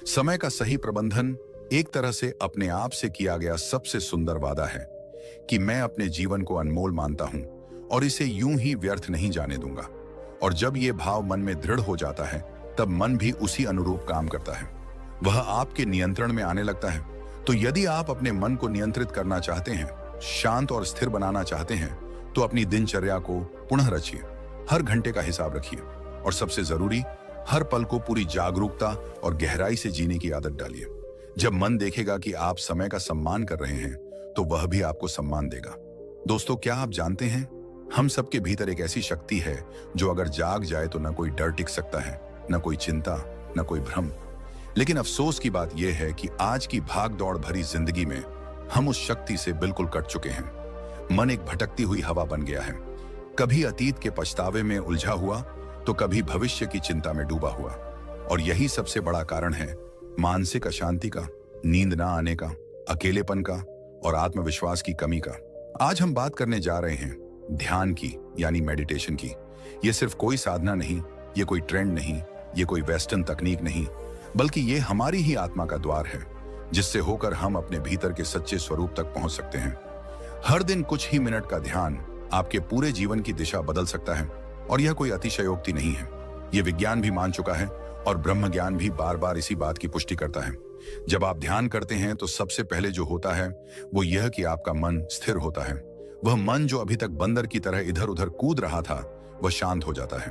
समय का सही प्रबंधन एक तरह से अपने आप से किया गया सबसे सुंदर वादा है कि मैं अपने जीवन को अनमोल मानता हूं और इसे यूं ही व्यर्थ नहीं जाने दूंगा। और जब यह भाव मन में दृढ़ हो जाता है तब मन भी उसी अनुरूप काम करता है, वह आपके नियंत्रण में आने लगता है। तो यदि आप अपने मन को नियंत्रित करना चाहते हैं, शांत और स्थिर बनाना चाहते हैं, तो अपनी दिनचर्या को पुनः रचिए, हर घंटे का हिसाब रखिए और सबसे जरूरी, हर पल को पूरी जागरूकता और गहराई से जीने की आदत डालिए। जब मन देखेगा कि आप समय का सम्मान कर रहे हैं तो वह भी आपको सम्मान देगा। दोस्तों, क्या आप जानते हैं, हम सबके भीतर एक ऐसी शक्ति है जो अगर जाग जाए तो न कोई डर टिक सकता है, न कोई चिंता, न कोई भ्रम। लेकिन अफसोस की बात यह है कि आज की भाग दौड़ भरी जिंदगी में हम उस शक्ति से बिल्कुल कट चुके हैं। मन एक भटकती हुई हवा बन गया है, कभी अतीत के पछतावे में उलझा हुआ तो कभी भविष्य की चिंता में डूबा हुआ। और यही सबसे बड़ा कारण है मानसिक अशांति का, नींद ना आने का, अकेलेपन का और आत्मविश्वास की कमी का। आज हम बात करने जा रहे हैं ध्यान की, यानी मेडिटेशन की। यह सिर्फ कोई साधना नहीं, ये कोई ट्रेंड नहीं, ये कोई वेस्टर्न तकनीक नहीं, बल्कि ये हमारी ही आत्मा का द्वार है जिससे होकर हम अपने भीतर के सच्चे स्वरूप तक पहुंच सकते हैं। हर दिन कुछ ही मिनट का ध्यान आपके पूरे जीवन की दिशा बदल सकता है और यह कोई अतिशयोक्ति नहीं है। यह विज्ञान भी मान चुका है और ब्रह्म ज्ञान भी बार बार इसी बात की पुष्टि करता है। जब आप ध्यान करते हैं तो सबसे पहले जो होता है वो यह कि आपका मन स्थिर होता है। वह मन जो अभी तक बंदर की तरह इधर उधर कूद रहा था वह शांत हो जाता है।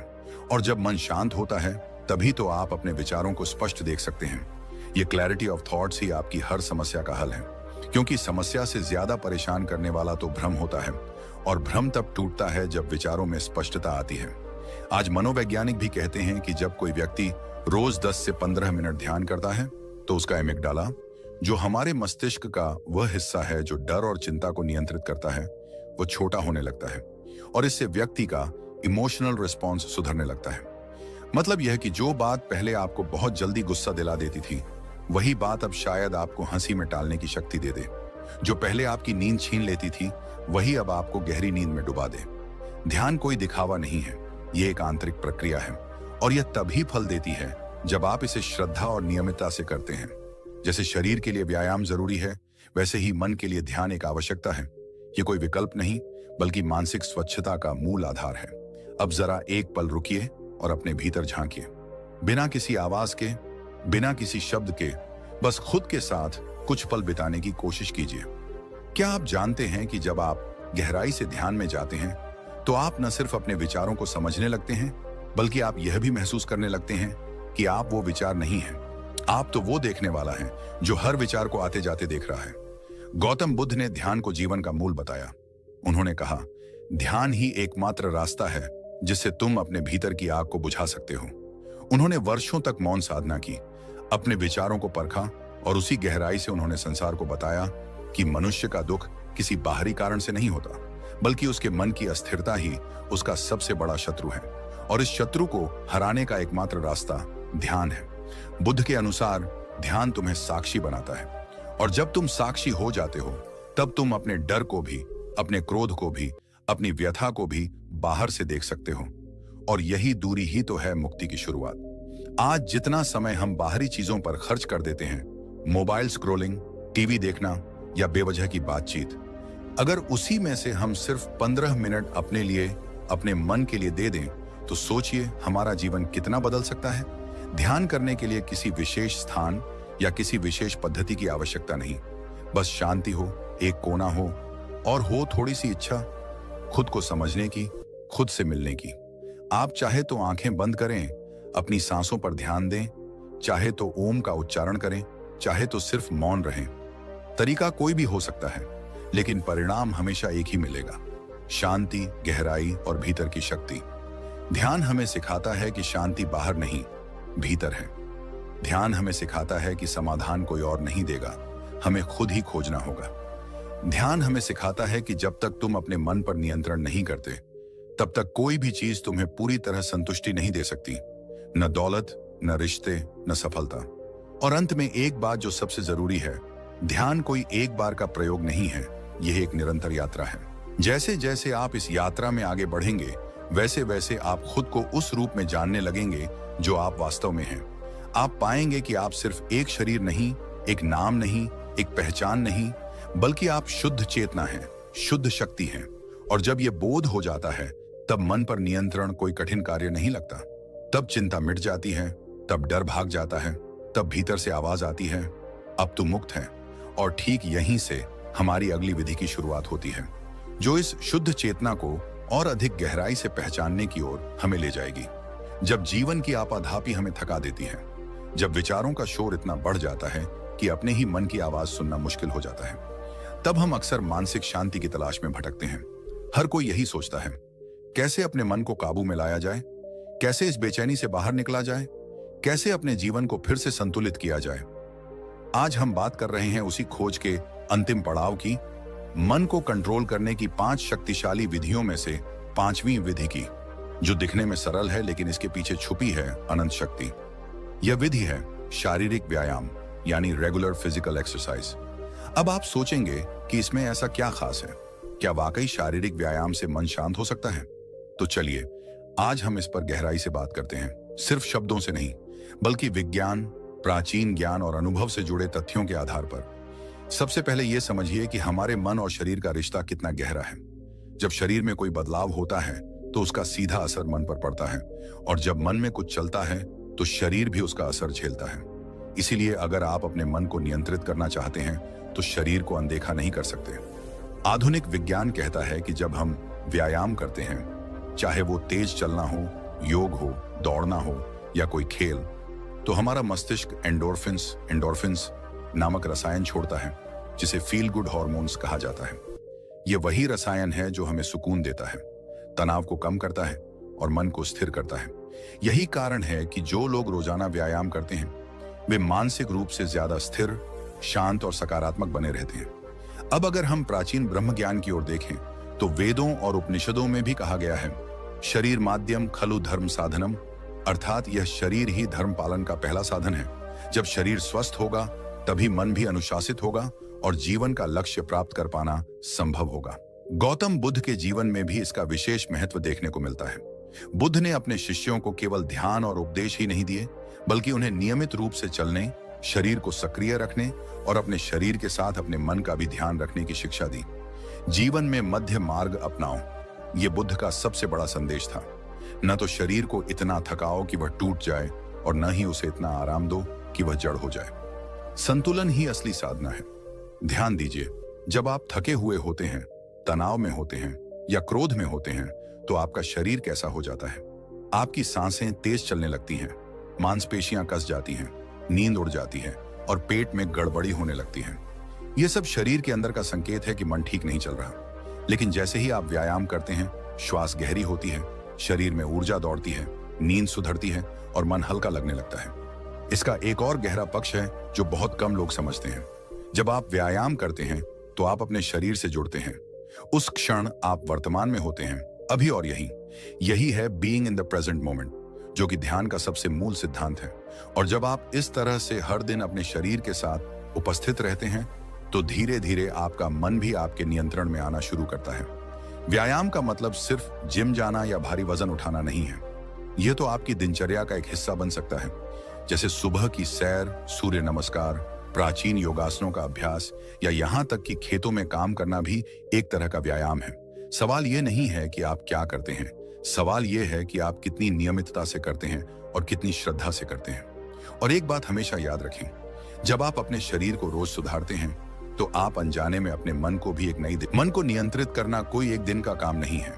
और जब मन शांत होता है तभी तो आप अपने विचारों को स्पष्ट देख सकते हैं। ये क्लैरिटी ऑफ थॉट्स ही आपकी हर समस्या का हल है, क्योंकि समस्या से ज्यादा परेशान करने वाला तो भ्रम होता है और भ्रम तब टूटता है जब विचारों में स्पष्टता आती है। आज मनोवैज्ञानिक भी कहते हैं कि जब कोई व्यक्ति रोज 10 से 15 मिनट ध्यान करता है तो उसका एमिगडाला, जो हमारे मस्तिष्क का वह हिस्सा है जो डर और चिंता को नियंत्रित करता है, वो छोटा होने लगता है और इससे व्यक्ति का इमोशनल रिस्पॉन्स सुधरने लगता है। मतलब यह कि जो बात पहले आपको बहुत जल्दी गुस्सा दिला देती थी, वही बात अब शायद आपको हंसी में टालने की शक्ति दे दे। जो पहले आपकी नींद छीन लेती थी, वही अब आपको गहरी नींद में डुबा दे। ध्यान कोई दिखावा नहीं है, ये एक आंतरिक प्रक्रिया है और यह तभी फल देती है जब आप इसे श्रद्धा और नियमितता से करते हैं। जैसे शरीर के लिए व्यायाम जरूरी है, वैसे ही मन के लिए ध्यान एक आवश्यकता है। ये कोई विकल्प नहीं, बल्कि मानसिक स्वच्छता का मूल आधार है। अब जरा एक पल रुकिए और अपने भीतर झांकिए। बिना किसी आवाज के, बिना किसी शब्द के, बस खुद के साथ कुछ पल बिताने की कोशिश कीजिए। क्या आप जानते हैं कि जब आप गहराई से ध्यान में जाते हैं तो आप न सिर्फ अपने विचारों को समझने लगते हैं, बल्कि आप यह भी महसूस करने लगते हैं कि आप वो विचार नहीं हैं। आप तो वो देखने वाला है जो हर विचार को आते जाते देख रहा है। गौतम बुद्ध ने ध्यान को जीवन का मूल बताया। उन्होंने कहा, ध्यान ही एकमात्र रास्ता है जिससे तुम अपने भीतर की आग को बुझा सकते हो। उन्होंने वर्षों तक मौन साधना की, अपने विचारों को परखा और उसी गहराई से उन्होंने संसार को बताया कि मनुष्य का दुख किसी बाहरी कारण से नहीं होता, बल्कि उसके मन की अस्थिरता ही उसका सबसे बड़ा शत्रु है। और इस शत्रु को हराने का एकमात्र रास्ता ध्यान है। बुद्ध के अनुसार ध्यान तुम्हें साक्षी बनाता है, और जब तुम साक्षी हो जाते हो, तब तुम अपने डर को भी, अपने क्रोध को भी, अपनी व्यथा को भी बाहर से देख सकते हो। और यही दूरी ही तो है मुक्ति की शुरुआत। आज जितना समय हम बाहरी चीजों पर खर्च कर देते हैं, मोबाइल स्क्रोलिंग, टीवी देखना या बेवजह की बातचीत, अगर उसी में से हम सिर्फ 15 मिनट अपने लिए, अपने मन के लिए दे दें, तो सोचिए हमारा जीवन कितना बदल सकता है। ध्यान करने के लिए किसी विशेष स्थान या किसी विशेष पद्धति की आवश्यकता नहीं। बस शांति हो, एक कोना हो, और हो थोड़ी सी इच्छा खुद को समझने की, खुद से मिलने की। आप चाहे तो आंखें बंद करें, अपनी सांसों पर ध्यान दें, चाहे तो ओम का उच्चारण करें, चाहे तो सिर्फ मौन रहें। तरीका कोई भी हो सकता है, लेकिन परिणाम हमेशा एक ही मिलेगा, शांति, गहराई और भीतर की शक्ति। ध्यान हमें सिखाता है कि शांति बाहर नहीं, भीतर है। ध्यान हमें सिखाता है कि समाधान कोई और नहीं देगा, हमें खुद ही खोजना होगा। ध्यान हमें सिखाता है कि जब तक तुम अपने मन पर नियंत्रण नहीं करते, तब तक कोई भी चीज तुम्हें पूरी तरह संतुष्टि नहीं दे सकती, न दौलत, न रिश्ते, न सफलता। और अंत में एक बात जो सबसे जरूरी है, ध्यान कोई एक बार का प्रयोग नहीं है, यह एक निरंतर यात्रा है। जैसे जैसे आप इस यात्रा में आगे बढ़ेंगे, वैसे वैसे आप खुद को उस रूप में जानने लगेंगे जो आप वास्तव में हैं। आप पाएंगे कि आप सिर्फ एक शरीर नहीं, एक नाम नहीं, एक पहचान नहीं, बल्कि आप शुद्ध चेतना हैं, शुद्ध शक्ति हैं। और जब यह बोध हो जाता है, तब मन पर नियंत्रण कोई कठिन कार्य नहीं लगता। तब चिंता मिट जाती है, तब डर भाग जाता है, तब भीतर से आवाज आती है, अब तुम मुक्त हैं। और ठीक यहीं से हमारी अगली विधि की शुरुआत होती है, जो इस शुद्ध चेतना को और अधिक गहराई से पहचानने की ओर हमें ले जाएगी। जब जीवन की आपाधापी हमें थका देती है, जब विचारों का शोर इतना बढ़ जाता है कि अपने ही मन की आवाज सुनना मुश्किल हो जाता है, तब हम अक्सर मानसिक शांति की तलाश में भटकते हैं। हर कोई यही सोचता है, कैसे अपने मन को काबू में लाया जाए, कैसे इस बेचैनी से बाहर निकला जाए, कैसे अपने जीवन को फिर से संतुलित किया जाए। आज हम बात कर रहे हैं उसी खोज के अंतिम पड़ाव की, मन को कंट्रोल करने की 5 शक्तिशाली विधियों में से 5वीं विधि की, जो दिखने में सरल है लेकिन इसके पीछे छुपी है अनंत शक्ति। यह विधि है शारीरिक व्यायाम, यानी रेगुलर फिजिकल एक्सरसाइज। अब आप सोचेंगे कि इसमें ऐसा क्या खास है, क्या वाकई शारीरिक व्यायाम से मन शांत हो सकता है? तो चलिए आज हम इस पर गहराई से बात करते हैं, सिर्फ शब्दों से नहीं, बल्कि विज्ञान, प्राचीन ज्ञान और अनुभव से जुड़े तथ्यों के आधार पर। सबसे पहले यह समझिए कि हमारे मन और शरीर का रिश्ता कितना गहरा है। जब शरीर में कोई बदलाव होता है तो उसका सीधा असर मन पर पड़ता है, और जब मन में कुछ चलता है तो शरीर भी उसका असर झेलता है। इसीलिए अगर आप अपने मन को नियंत्रित करना चाहते हैं तो शरीर को अनदेखा नहीं कर सकते। आधुनिक विज्ञान कहता है कि जब हम व्यायाम करते हैं, चाहे वो तेज चलना हो, योग हो, दौड़ना हो या कोई खेल, तो हमारा मस्तिष्क एंडोर्फिन्स नामक रसायन छोड़ता है, जिसे फील गुड हार्मोन्स कहा जाता है। यह वही रसायन है जो हमें सुकून देता है, तनाव को कम करता है और मन को स्थिर करता है। यही कारण है कि जो लोग रोजाना व्यायाम करते हैं, वे मानसिक रूप से ज्यादा स्थिर, शांत और सकारात्मक बने रहते हैं। अब अगर हम प्राचीन ब्रह्म ज्ञान की ओर देखें, तो वेदों और उपनिषदों में भी कहा गया है शरीर माध्यम खलु धर्म साधनम, अर्थात यह शरीर ही धर्म पालन का पहला साधन है। जब शरीर स्वस्थ होगा तभी मन भी अनुशासित होगा और जीवन का लक्ष्य प्राप्त कर पाना संभव होगा। गौतम बुद्ध के जीवन में भी इसका विशेष महत्व देखने को मिलता है। बुद्ध ने अपने शिष्यों को केवल ध्यान और उपदेश ही नहीं दिए, बल्कि उन्हें नियमित रूप से चलने, शरीर को सक्रिय रखने और अपने शरीर के साथ अपने मन का भी ध्यान रखने की शिक्षा दी। जीवन में मध्य मार्ग अपनाओ, ये बुद्ध का सबसे बड़ा संदेश था। न तो शरीर को इतना थकाओ कि वह टूट जाए और न ही उसे इतना आराम दो कि वह जड़ हो जाए। संतुलन ही असली साधना है। ध्यान दीजिए, जब आप थके हुए होते हैं, तनाव में होते हैं या क्रोध में होते हैं, तो आपका शरीर कैसा हो जाता है? आपकी सांसें तेज चलने लगती हैं, मांसपेशियां कस जाती हैं, नींद उड़ जाती है और पेट में गड़बड़ी होने लगती है। यह सब शरीर के अंदर का संकेत है कि मन ठीक नहीं चल रहा। लेकिन जैसे ही आप व्यायाम करते हैं, श्वास गहरी होती है, शरीर में ऊर्जा दौड़ती है, नींद सुधरती है और मन हल्का लगने लगता है। इसका एक और गहरा पक्ष है जो बहुत कम लोग समझते हैं। जब आप व्यायाम करते हैं तो आप अपने शरीर से जुड़ते हैं। उस क्षण आप वर्तमान में होते हैं, अभी और यही है being in the present moment, जो कि ध्यान का सबसे मूल सिद्धांत है। और जब आप इस तरह से हर दिन अपने शरीर के साथ उपस्थित रहते हैं तो धीरे धीरे आपका मन भी आपके नियंत्रण में आना शुरू करता है। व्यायाम का मतलब सिर्फ जिम जाना या भारी वजन उठाना नहीं है। यह तो आपकी दिनचर्या का एक हिस्सा बन सकता है, जैसे सुबह की सैर, सूर्य नमस्कार, प्राचीन योगासनों का अभ्यास या यहाँ तक कि खेतों में काम करना भी एक तरह का व्यायाम है। सवाल यह नहीं है कि आप क्या करते हैं, सवाल यह है कि आप कितनी नियमितता से करते हैं और कितनी श्रद्धा से करते हैं। और एक बात हमेशा याद रखें, जब आप अपने शरीर को रोज सुधारते हैं तो आप अनजाने में अपने मन को भी एक नई मन को नियंत्रित करना कोई एक दिन का काम नहीं है।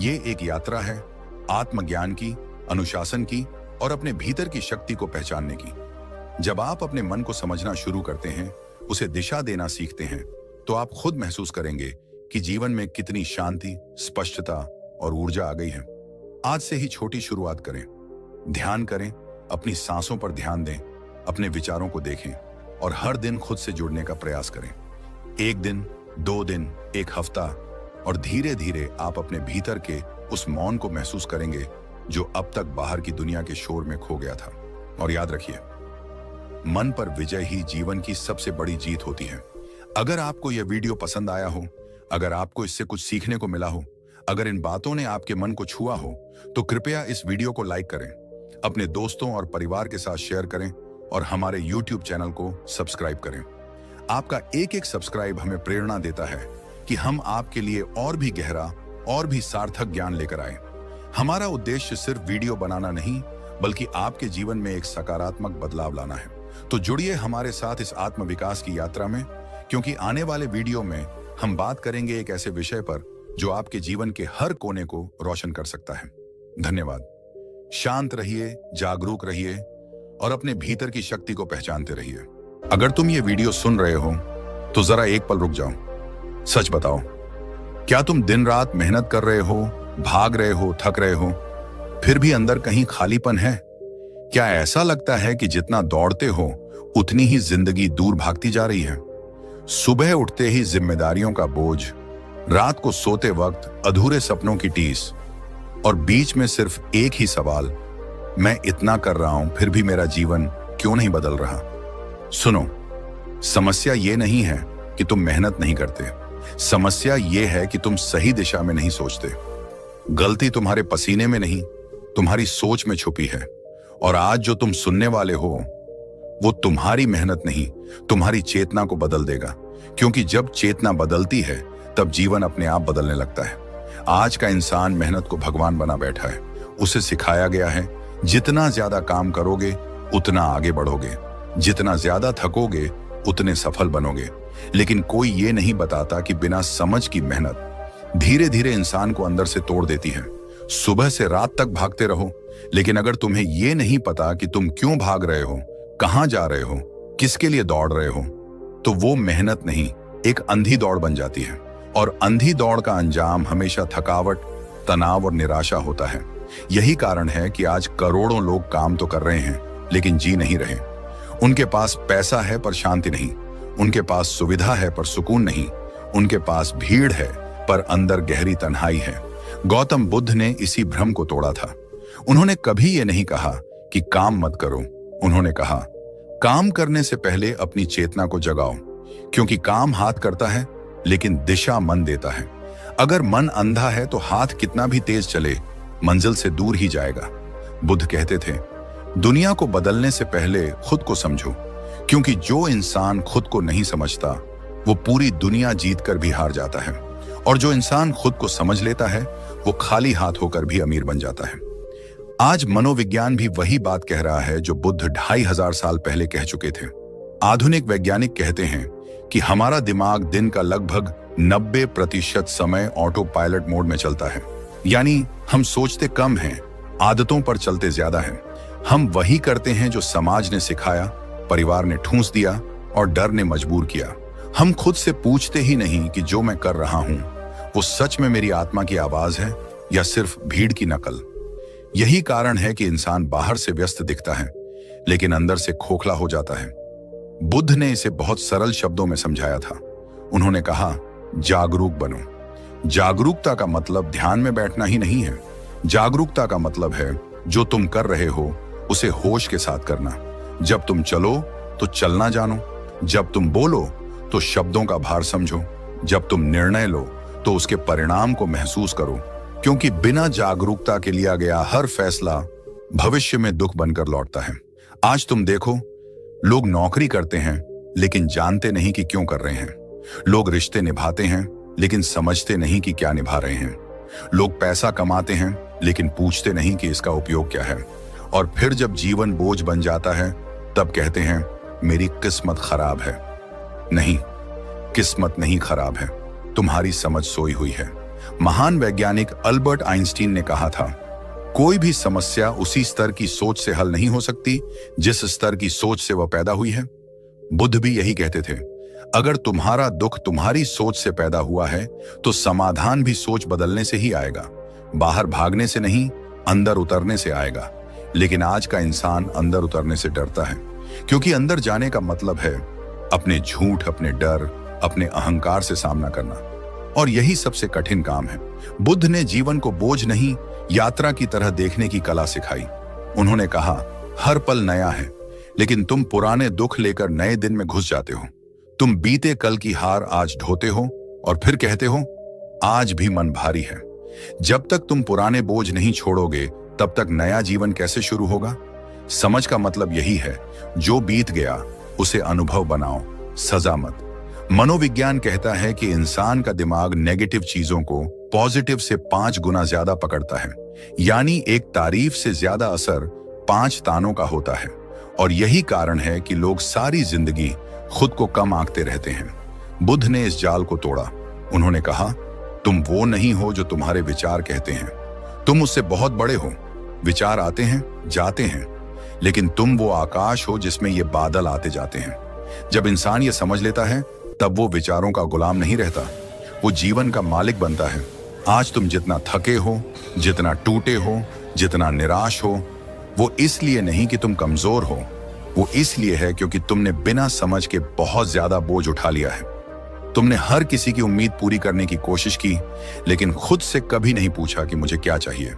ये एक यात्रा है, आत्मज्ञान की, अनुशासन की और अपने भीतर की शक्ति को पहचानने की। जब आप अपने मन को समझना शुरू करते हैं, उसे दिशा देना सीखते हैं, तो आप खुद महसूस करेंगे कि जीवन में कितनी शांति, स्पष्टता और ऊर्जा आ गई है। आज से ही छोटी शुरुआत करें, ध्यान करें, अपनी सांसों पर ध्यान दें, अपने विचारों को देखें और हर दिन खुद से जुड़ने का प्रयास करें। एक दिन, 2 दिन, एक हफ्ता और धीरे धीरे आप अपने भीतर के उस मौन को महसूस करेंगे जो अब तक बाहर की दुनिया के शोर में खो गया था। और याद रखिए, मन पर विजय ही जीवन की सबसे बड़ी जीत होती है। अगर आपको यह वीडियो पसंद आया हो, अगर आपको इससे कुछ सीखने को मिला हो, अगर इन बातों ने आपके मन को छुआ हो, तो कृपया इस वीडियो को लाइक करें, अपने दोस्तों और परिवार के साथ शेयर करें और हमारे YouTube चैनल को सब्सक्राइब करें। आपका एक एक सब्सक्राइब हमें प्रेरणा देता है कि हम आपके लिए और भी गहरा और भी सार्थक ज्ञान लेकर आए। हमारा उद्देश्य सिर्फ वीडियो बनाना नहीं, बल्कि आपके जीवन में एक सकारात्मक बदलाव लाना है। तो जुड़िए हमारे साथ इस आत्म विकास की यात्रा में, क्योंकि आने वाले वीडियो में हम बात करेंगे एक ऐसे विषय पर जो आपके जीवन के हर कोने को रोशन कर सकता है। धन्यवाद। शांत रहिए, जागरूक रहिए और अपने भीतर की शक्ति को पहचानते रहिए। अगर तुम ये वीडियो सुन रहे हो तो जरा एक पल रुक जाओ। सच बताओ, क्या तुम दिन रात मेहनत कर रहे हो, भाग रहे हो, थक रहे हो, फिर भी अंदर कहीं खालीपन है? क्या ऐसा लगता है कि जितना दौड़ते हो उतनी ही जिंदगी दूर भागती जा रही है? सुबह उठते ही जिम्मेदारियों का बोझ, रात को सोते वक्त अधूरे सपनों की टीस और बीच में सिर्फ एक ही सवाल, मैं इतना कर रहा हूं फिर भी मेरा जीवन क्यों नहीं बदल रहा? सुनो, समस्या ये नहीं है कि तुम मेहनत नहीं करते, समस्या ये है कि तुम सही दिशा में नहीं सोचते। गलती तुम्हारे पसीने में नहीं, तुम्हारी सोच में छुपी है। और आज जो तुम सुनने वाले हो वो तुम्हारी मेहनत नहीं, तुम्हारी चेतना को बदल देगा। क्योंकि जब चेतना बदलती है तब जीवन अपने आप बदलने लगता है। आज का इंसान मेहनत को भगवान बना बैठा है। उसे सिखाया गया है जितना ज्यादा काम करोगे उतना आगे बढ़ोगे, जितना ज्यादा थकोगे उतने सफल बनोगे। लेकिन कोई ये नहीं बताता कि बिना समझ की मेहनत धीरे धीरे इंसान को अंदर से तोड़ देती है। सुबह से रात तक भागते रहो, लेकिन अगर तुम्हें ये नहीं पता कि तुम क्यों भाग रहे हो, कहां जा रहे हो, किसके लिए दौड़ रहे हो, तो वो मेहनत नहीं, एक अंधी दौड़ बन जाती है। और अंधी दौड़ का अंजाम हमेशा थकावट, तनाव और निराशा होता है। यही कारण है कि आज करोड़ों लोग काम तो कर रहे हैं लेकिन जी नहीं रहे। उनके पास पैसा है पर शांति नहीं, उनके पास सुविधा है पर सुकून नहीं, उनके पास भीड़ है पर अंदर गहरी तन्हाई है। गौतम बुद्ध ने इसी भ्रम को तोड़ा था। उन्होंने कभी ये नहीं कहा कि काम मत करो। उन्होंने कहा, काम करने से पहले अपनी चेतना को जगाओ, क्योंकि काम हाथ करता है लेकिन दिशा मन देता है। अगर मन अंधा है तो हाथ कितना भी तेज चले, मंजिल से दूर ही जाएगा। बुद्ध कहते थे, दुनिया को बदलने से पहले खुद को समझो, क्योंकि जो इंसान खुद को नहीं समझता वो पूरी दुनिया जीतकर भी हार जाता है, और जो इंसान खुद को समझ लेता है वो खाली हाथ होकर भी अमीर बन जाता है। आज मनोविज्ञान भी वही बात कह रहा है जो बुद्ध 2500 साल पहले कह चुके थे। आधुनिक वैज्ञानिक कहते हैं कि हमारा दिमाग दिन का लगभग 90% समय ऑटो पायलट मोड में चलता है। यानी हम सोचते कम हैं, आदतों पर चलते ज्यादा हैं। हम वही करते हैं जो समाज ने सिखाया, परिवार ने ठूंस दिया और डर ने मजबूर किया। हम खुद से पूछते ही नहीं कि जो मैं कर रहा हूं वो सच में मेरी आत्मा की आवाज है या सिर्फ भीड़ की नकल। यही कारण है कि इंसान बाहर से व्यस्त दिखता है लेकिन अंदर से खोखला हो जाता है। बुद्ध ने इसे बहुत सरल शब्दों में समझाया था। उन्होंने कहा, जागरूक बनो। जागरूकता का मतलब ध्यान में बैठना ही नहीं है। जागरूकता का मतलब है जो तुम कर रहे हो उसे होश के साथ करना। जब तुम चलो तो चलना जानो, जब तुम बोलो तो शब्दों का भार समझो, जब तुम निर्णय लो तो उसके परिणाम को महसूस करो, क्योंकि बिना जागरूकता के लिया गया हर फैसला भविष्य में दुख बनकर लौटता है। आज तुम देखो, लोग नौकरी करते हैं लेकिन जानते नहीं कि क्यों कर रहे हैं। लोग रिश्ते निभाते हैं लेकिन समझते नहीं कि क्या निभा रहे हैं। लोग पैसा कमाते हैं लेकिन पूछते नहीं कि इसका उपयोग क्या है। और फिर जब जीवन बोझ बन जाता है तब कहते हैं, मेरी किस्मत खराब है। नहीं, किस्मत नहीं खराब है, तुम्हारी समझ सोई हुई है। महान वैज्ञानिक अल्बर्ट आइंस्टीन ने कहा था, कोई भी समस्या उसी स्तर की सोच से हल नहीं हो सकती जिस स्तर की सोच से वह पैदा हुई है। बुद्ध भी यही कहते थे, अगर तुम्हारा दुख तुम्हारी सोच से पैदा हुआ है तो समाधान भी सोच बदलने से ही आएगा। बाहर भागने से नहीं, अंदर उतरने से आएगा। लेकिन आज का इंसान अंदर उतरने से डरता है, क्योंकि अंदर जाने का मतलब है अपने झूठ, अपने डर, अपने अहंकार से सामना करना। और यही सबसे कठिन काम है। बुद्ध ने जीवन को बोझ नहीं, यात्रा की तरह देखने की कला सिखाई। उन्होंने कहा, हर पल नया है, लेकिन तुम पुराने दुख लेकर नए दिन में घुस जाते हो। तुम बीते कल की हार आज ढोते हो और फिर कहते हो, आज भी मन भारी है। जब तक तुम पुराने बोझ नहीं छोड़ोगे तब तक नया जीवन कैसे शुरू होगा। समझ का मतलब यही है, जो बीत गया उसे अनुभव बनाओ, सजा मत। मनोविज्ञान कहता है कि इंसान का दिमाग नेगेटिव चीजों को पॉजिटिव से 5 गुना ज्यादा पकड़ता है। यानी एक तारीफ से ज्यादा असर 5 तानों का होता है। और यही कारण है कि लोग सारी जिंदगी खुद को कम आंकते रहते हैं। बुद्ध ने इस जाल को तोड़ा। उन्होंने कहा, तुम वो नहीं हो जो तुम्हारे विचार कहते हैं, तुम उससे बहुत बड़े हो। विचार आते हैं, जाते हैं, लेकिन तुम वो आकाश हो जिसमें ये बादल आते जाते हैं। जब इंसान ये समझ लेता है तब वो विचारों का गुलाम नहीं रहता, वो जीवन का मालिक बनता है। आज तुम जितना थके हो, जितना टूटे हो, जितना निराश हो, वो इसलिए नहीं कि तुम कमजोर हो, वो इसलिए है क्योंकि तुमने बिना समझ के बहुत ज्यादा बोझ उठा लिया है। तुमने हर किसी की उम्मीद पूरी करने की कोशिश की, लेकिन खुद से कभी नहीं पूछा कि मुझे क्या चाहिए।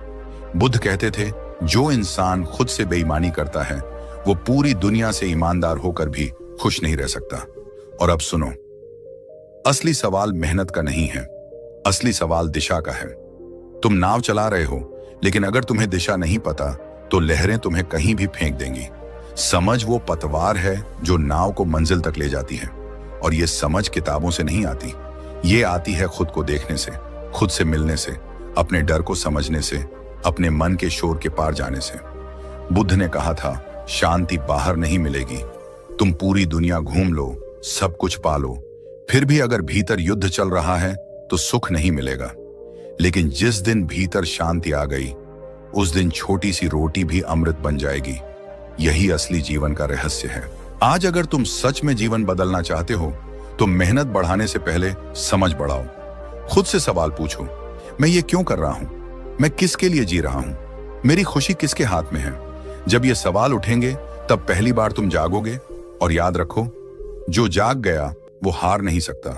बुद्ध कहते थे, जो इंसान खुद से बेईमानी करता है वो पूरी दुनिया से ईमानदार होकर भी खुश नहीं रह सकता। और अब सुनो, असली सवाल मेहनत का नहीं है, असली सवाल दिशा का है। तुम नाव चला रहे हो, लेकिन अगर तुम्हें दिशा नहीं पता तो लहरें तुम्हें कहीं भी फेंक देंगी। समझ वो पतवार है जो नाव को मंजिल तक ले जाती है। और ये समझ किताबों से नहीं आती, ये आती है खुद को देखने से, खुद से मिलने से, अपने डर को समझने से, अपने मन के शोर के पार जाने से। बुद्ध ने कहा था, शांति बाहर नहीं मिलेगी। तुम पूरी दुनिया घूम लो, सब कुछ पालो, फिर भी अगर भीतर युद्ध चल रहा है तो सुख नहीं मिलेगा। लेकिन जिस दिन भीतर शांति आ गई, उस दिन छोटी सी रोटी भी अमृत बन जाएगी। यही असली जीवन का रहस्य है। आज अगर तुम सच में जीवन बदलना चाहते हो तो मेहनत बढ़ाने से पहले समझ बढ़ाओ। खुद से सवाल पूछो, मैं ये क्यों कर रहा हूं? मैं किसके लिए जी रहा हूं? मेरी खुशी किसके हाथ में है? जब ये सवाल उठेंगे तब पहली बार तुम जागोगे। और याद रखो, जो जाग गया वो हार नहीं सकता।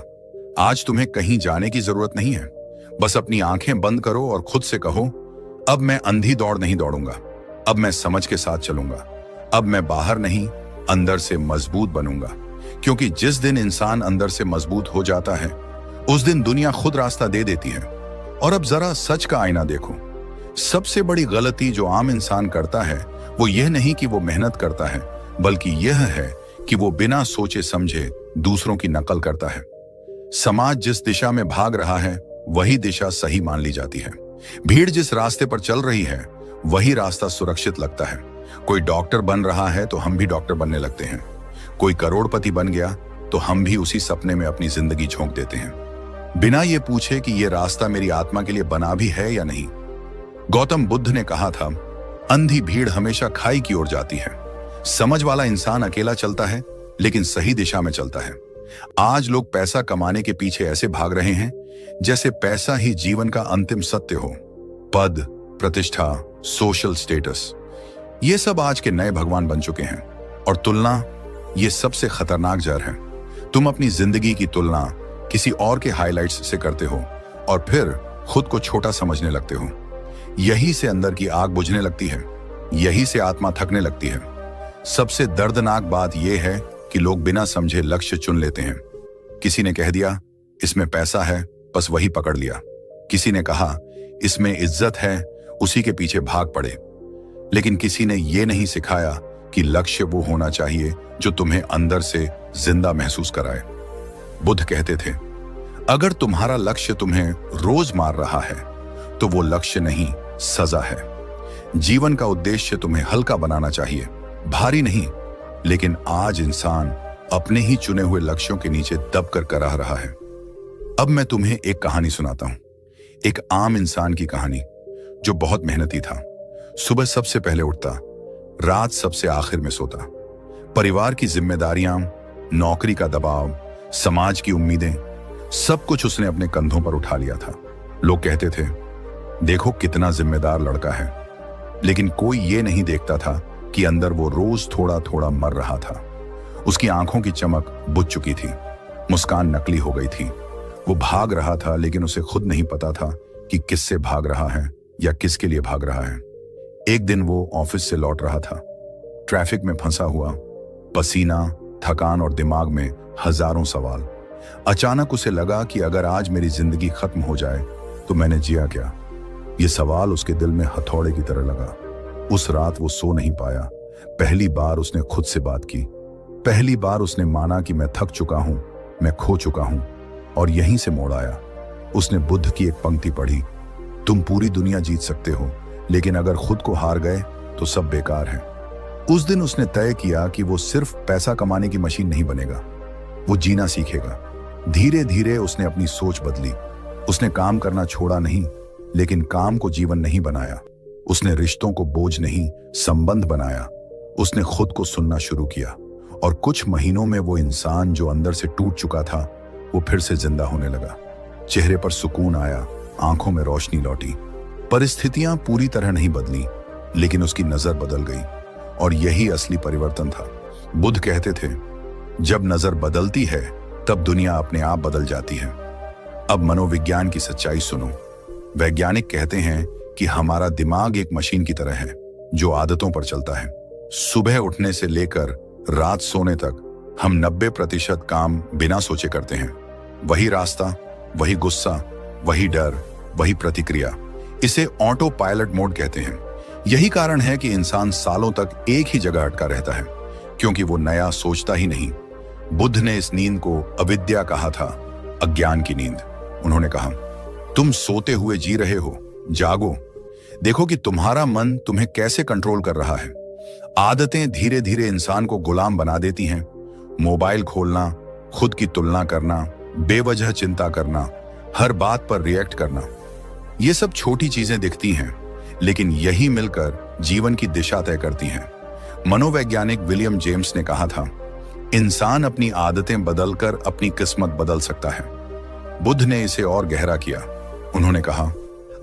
आज तुम्हें कहीं जाने की जरूरत नहीं है, बस अपनी आंखें बंद करो और खुद से कहो, अब मैं अंधी दौड़ नहीं दौड़ूंगा, अब मैं समझ के साथ चलूंगा, अब मैं बाहर नहीं अंदर से मजबूत बनूंगा। क्योंकि जिस दिन इंसान अंदर से मजबूत हो जाता है उस दिन दुनिया खुद रास्ता दे देती है। और अब जरा सच का आईना देखो। सबसे बड़ी गलती जो आम इंसान करता है वो यह नहीं कि वो मेहनत करता है, बल्कि यह है कि वो बिना सोचे समझे दूसरों की नकल करता है। समाज जिस दिशा में भाग रहा है वही दिशा सही मान ली जाती है। भीड़ जिस रास्ते पर चल रही है वही रास्ता सुरक्षित लगता है। कोई डॉक्टर बन रहा है तो हम भी डॉक्टर बनने लगते हैं। कोई करोड़पति बन गया तो हम भी उसी सपने में अपनी जिंदगी झोंक देते हैं, बिना ये पूछे कि ये रास्ता मेरी आत्मा के लिए बना भी है या नहीं। गौतम बुद्ध ने कहा था, अंधी भीड़ हमेशा खाई की ओर जाती है। समझ वाला इंसान अकेला चलता है लेकिन सही दिशा में चलता है। आज लोग पैसा कमाने के पीछे ऐसे भाग रहे हैं जैसे पैसा ही जीवन का अंतिम सत्य हो। पद, प्रतिष्ठा, सोशल स्टेटस, ये सब आज के नए भगवान बन चुके हैं। और तुलना, ये सबसे खतरनाक जहर है। तुम अपनी जिंदगी की तुलना किसी और के हाइलाइट्स से करते हो और फिर खुद को छोटा समझने लगते हो। यही से अंदर की आग बुझने लगती है, यही से आत्मा थकने लगती है। सबसे दर्दनाक बात यह है कि लोग बिना समझे लक्ष्य चुन लेते हैं। किसी ने कह दिया इसमें पैसा है, बस वही पकड़ लिया। किसी ने कहा इसमें इज्जत है, उसी के पीछे भाग पड़े। लेकिन किसी ने यह नहीं सिखाया कि लक्ष्य वो होना चाहिए जो तुम्हें अंदर से जिंदा महसूस कराए। बुद्ध कहते थे, अगर तुम्हारा लक्ष्य तुम्हें रोज मार रहा है तो वो लक्ष्य नहीं, सजा है। जीवन का उद्देश्य तुम्हें हल्का बनाना चाहिए, भारी नहीं। लेकिन आज इंसान अपने ही चुने हुए लक्ष्यों के नीचे दबकर कराह रहा है। अब मैं तुम्हें एक कहानी सुनाता हूं, एक आम इंसान की कहानी जो बहुत मेहनती था। सुबह सबसे पहले उठता, रात सबसे आखिर में सोता। परिवार की जिम्मेदारियां, नौकरी का दबाव, समाज की उम्मीदें, सब कुछ उसने अपने कंधों पर उठा लिया था। लोग कहते थे, देखो कितना जिम्मेदार लड़का है। लेकिन कोई ये नहीं देखता था कि अंदर वो रोज थोड़ा थोड़ा मर रहा था। उसकी आंखों की चमक बुझ चुकी थी, मुस्कान नकली हो गई थी। वो भाग रहा था लेकिन उसे खुद नहीं पता था कि किससे भाग रहा है या किसके लिए भाग रहा है। एक दिन वो ऑफिस से लौट रहा था, ट्रैफिक में फंसा हुआ, पसीना, थकान और दिमाग में हजारों सवाल। अचानक उसे लगा कि अगर आज मेरी जिंदगी खत्म हो जाए तो मैंने जिया क्या। ये सवाल उसके दिल में हथौड़े की तरह लगा। उस रात वो सो नहीं पाया। पहली बार उसने खुद से बात की। पहली बार उसने माना कि मैं थक चुका हूं, मैं खो चुका हूं। और यहीं से मोड़ आया। उसने बुद्ध की एक पंक्ति पढ़ी, तुम पूरी दुनिया जीत सकते हो लेकिन अगर खुद को हार गए तो सब बेकार है। उस दिन उसने तय किया कि वो सिर्फ पैसा कमाने की मशीन नहीं बनेगा, वो जीना सीखेगा। धीरे धीरे उसने अपनी सोच बदली। उसने काम करना छोड़ा नहीं, लेकिन काम को जीवन नहीं बनाया। उसने रिश्तों को बोझ नहीं, संबंध बनाया। उसने खुद को सुनना शुरू किया और कुछ महीनों में वो इंसान जो अंदर से टूट चुका था वो फिर से जिंदा होने लगा। चेहरे पर सुकून आया, आंखों में रोशनी लौटी। परिस्थितियां पूरी तरह नहीं बदली लेकिन उसकी नजर बदल गई और यही असली परिवर्तन था। बुद्ध कहते थे, जब नजर बदलती है तब दुनिया अपने आप बदल जाती है। अब मनोविज्ञान की सच्चाई सुनो। वैज्ञानिक कहते हैं कि हमारा दिमाग एक मशीन की तरह है जो आदतों पर चलता है। सुबह उठने से लेकर रात सोने तक हम 90% काम बिना सोचे करते हैं। वही रास्ता, वही गुस्सा, वही डर, वही प्रतिक्रिया। इसे ऑटो पायलट मोड कहते हैं। यही कारण है कि इंसान सालों तक एक ही जगह अटका रहता है, क्योंकि वो नया सोचता ही नहीं। बुद्ध ने इस नींद को अविद्या कहा था, अज्ञान की नींद। उन्होंने कहा, तुम सोते हुए जी रहे हो, जागो। देखो कि तुम्हारा मन तुम्हें कैसे कंट्रोल कर रहा है। आदतें धीरे धीरे इंसान को गुलाम बना देती हैं। मोबाइल खोलना, खुद की तुलना करना, बेवजह चिंता करना, हर बात पर रिएक्ट करना, ये सब छोटी चीजें दिखती हैं लेकिन यही मिलकर जीवन की दिशा तय करती हैं। मनोवैज्ञानिक विलियम जेम्स ने कहा था, इंसान अपनी आदतें बदलकर अपनी किस्मत बदल सकता है। बुद्ध ने इसे और गहरा किया। उन्होंने कहा,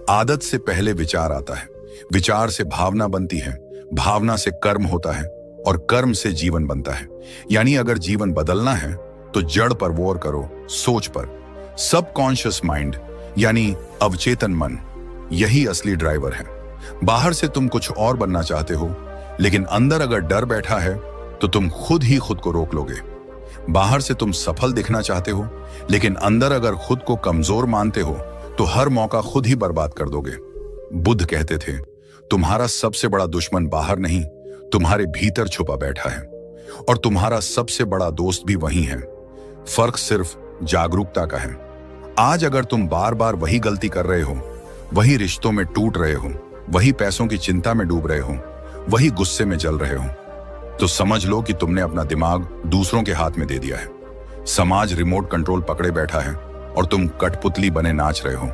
आदत से पहले विचार आता है, विचार से भावना बनती है, भावना से कर्म होता है और कर्म से जीवन बनता है। यानी अगर जीवन बदलना है तो जड़ पर वॉर करो, सोच पर। सबकॉन्शियस माइंड यानी अवचेतन मन, यही असली ड्राइवर है। बाहर से तुम कुछ और बनना चाहते हो, लेकिन अंदर अगर डर बैठा है तो तुम खुद ही खुद को रोक लोगे। बाहर से तुम सफल दिखना चाहते हो, लेकिन अंदर अगर खुद को कमजोर मानते हो तो हर मौका खुद ही बर्बाद कर दोगे। बुद्ध कहते थे, तुम्हारा सबसे बड़ा दुश्मन बाहर नहीं, तुम्हारे भीतर छुपा बैठा है, और तुम्हारा सबसे बड़ा दोस्त भी वही है। फर्क सिर्फ जागरूकता का है। आज अगर तुम बार बार वही गलती कर रहे हो, वही रिश्तों में टूट रहे हो, वही पैसों की चिंता में डूब रहे हो, वही गुस्से में जल रहे हो, तो समझ लो कि तुमने अपना दिमाग दूसरों के हाथ में दे दिया है। समाज रिमोट कंट्रोल पकड़े बैठा है और तुम कठपुतली बने नाच रहे हो।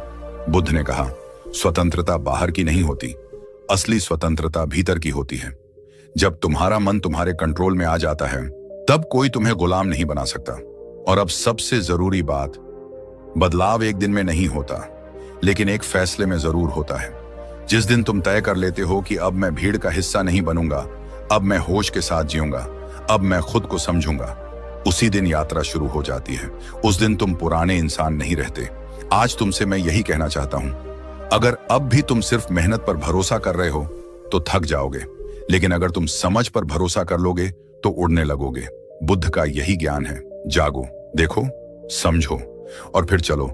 बुद्ध ने कहा, स्वतंत्रता बाहर की नहीं होती, असली स्वतंत्रता भीतर की होती है। जब तुम्हारा मन तुम्हारे कंट्रोल में आ जाता है, तब कोई तुम्हें गुलाम नहीं बना सकता। और अब सबसे जरूरी बात, बदलाव एक दिन में नहीं होता, लेकिन एक फैसले में जरूर होता है। जिस दिन तुम तय कर लेते हो कि अब मैं भीड़ का हिस्सा नहीं बनूंगा, अब मैं होश के साथ जीऊंगा, अब मैं खुद को समझूंगा, उसी दिन यात्रा शुरू हो जाती है। उस दिन तुम पुराने इंसान नहीं रहते। आज तुमसे मैं यही कहना चाहता हूं, अगर अब भी तुम सिर्फ मेहनत पर भरोसा कर रहे हो तो थक जाओगे, लेकिन अगर तुम समझ पर भरोसा कर लोगे तो उड़ने लगोगे। बुद्ध का यही ज्ञान है, जागो, देखो, समझो और फिर चलो।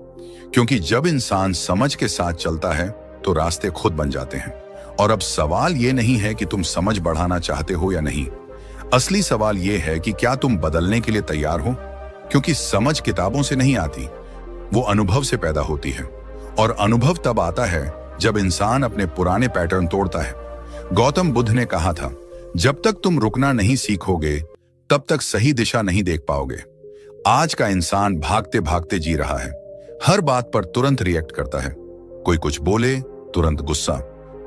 क्योंकि जब इंसान समझ के साथ चलता है तो रास्ते खुद बन जाते हैं। और अब सवाल यह नहीं है कि तुम समझ बढ़ाना चाहते हो या नहीं, असली सवाल यह है कि क्या तुम बदलने के लिए तैयार हो। क्योंकि समझ किताबों से नहीं आती, वो अनुभव से पैदा होती है, और अनुभव तब आता है जब इंसान अपने पुराने पैटर्न तोड़ता है। गौतम बुद्ध ने कहा था, जब तक तुम रुकना नहीं सीखोगे तब तक सही दिशा नहीं देख पाओगे। आज का इंसान भागते भागते जी रहा है, हर बात पर तुरंत रिएक्ट करता है। कोई कुछ बोले तुरंत गुस्सा,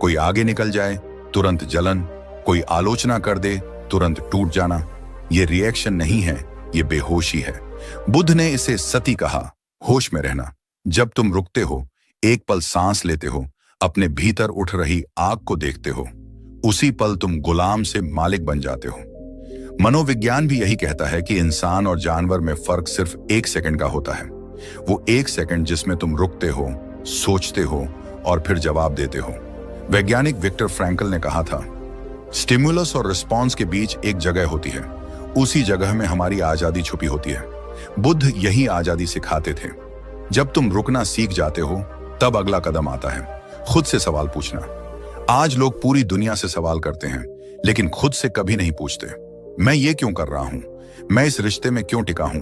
कोई आगे निकल जाए तुरंत जलन, कोई आलोचना कर दे तुरंत टूट जाना। ये रिएक्शन नहीं है, ये बेहोशी है। बुद्ध ने इसे सती कहा, होश में रहना। जब तुम रुकते हो, एक पल सांस लेते हो, अपने भीतर उठ रही आग को देखते हो, उसी पल तुम गुलाम से मालिक बन जाते हो। मनोविज्ञान भी यही कहता है कि इंसान और जानवर में फर्क सिर्फ 1 सेकंड का होता है। वो 1 सेकंड जिसमें तुम रुकते हो, सोचते हो और फिर जवाब देते हो। वैज्ञानिक विक्टर फ्रैंकल ने कहा था, स्टिमुलस और रिस्पॉन्स के बीच एक जगह होती है, उसी जगह में हमारी आजादी छुपी होती है। बुद्ध यही आजादी सिखाते थे। जब तुम रुकना सीख जाते हो, तब अगला कदम आता है, खुद से सवाल पूछना। आज लोग पूरी दुनिया से सवाल करते हैं, लेकिन खुद से कभी नहीं पूछते, मैं ये क्यों कर रहा हूं, मैं इस रिश्ते में क्यों टिका हूं,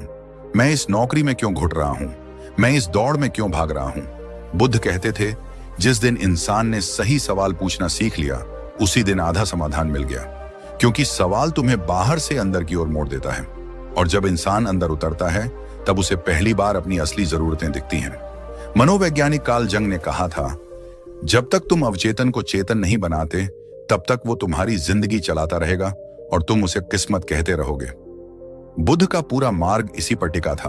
मैं इस नौकरी में क्यों घुट रहा हूं, मैं इस दौड़ में क्यों भाग रहा हूं। बुद्ध कहते थे, जिस दिन इंसान ने सही सवाल पूछना सीख लिया, उसी दिन आधा समाधान मिल गया। क्योंकि सवाल तुम्हें बाहर से अंदर की ओर मोड़ देता है, और जब इंसान अंदर उतरता है तब उसे पहली बार अपनी असली जरूरतें दिखती हैं। मनोवैज्ञानिक कार्ल जंग ने कहा था, जब तक तुम अवचेतन को चेतन नहीं बनाते, तब तक वो तुम्हारी जिंदगी चलाता रहेगा और तुम उसे किस्मत कहते रहोगे। बुद्ध का पूरा मार्ग इसी पर टिका था,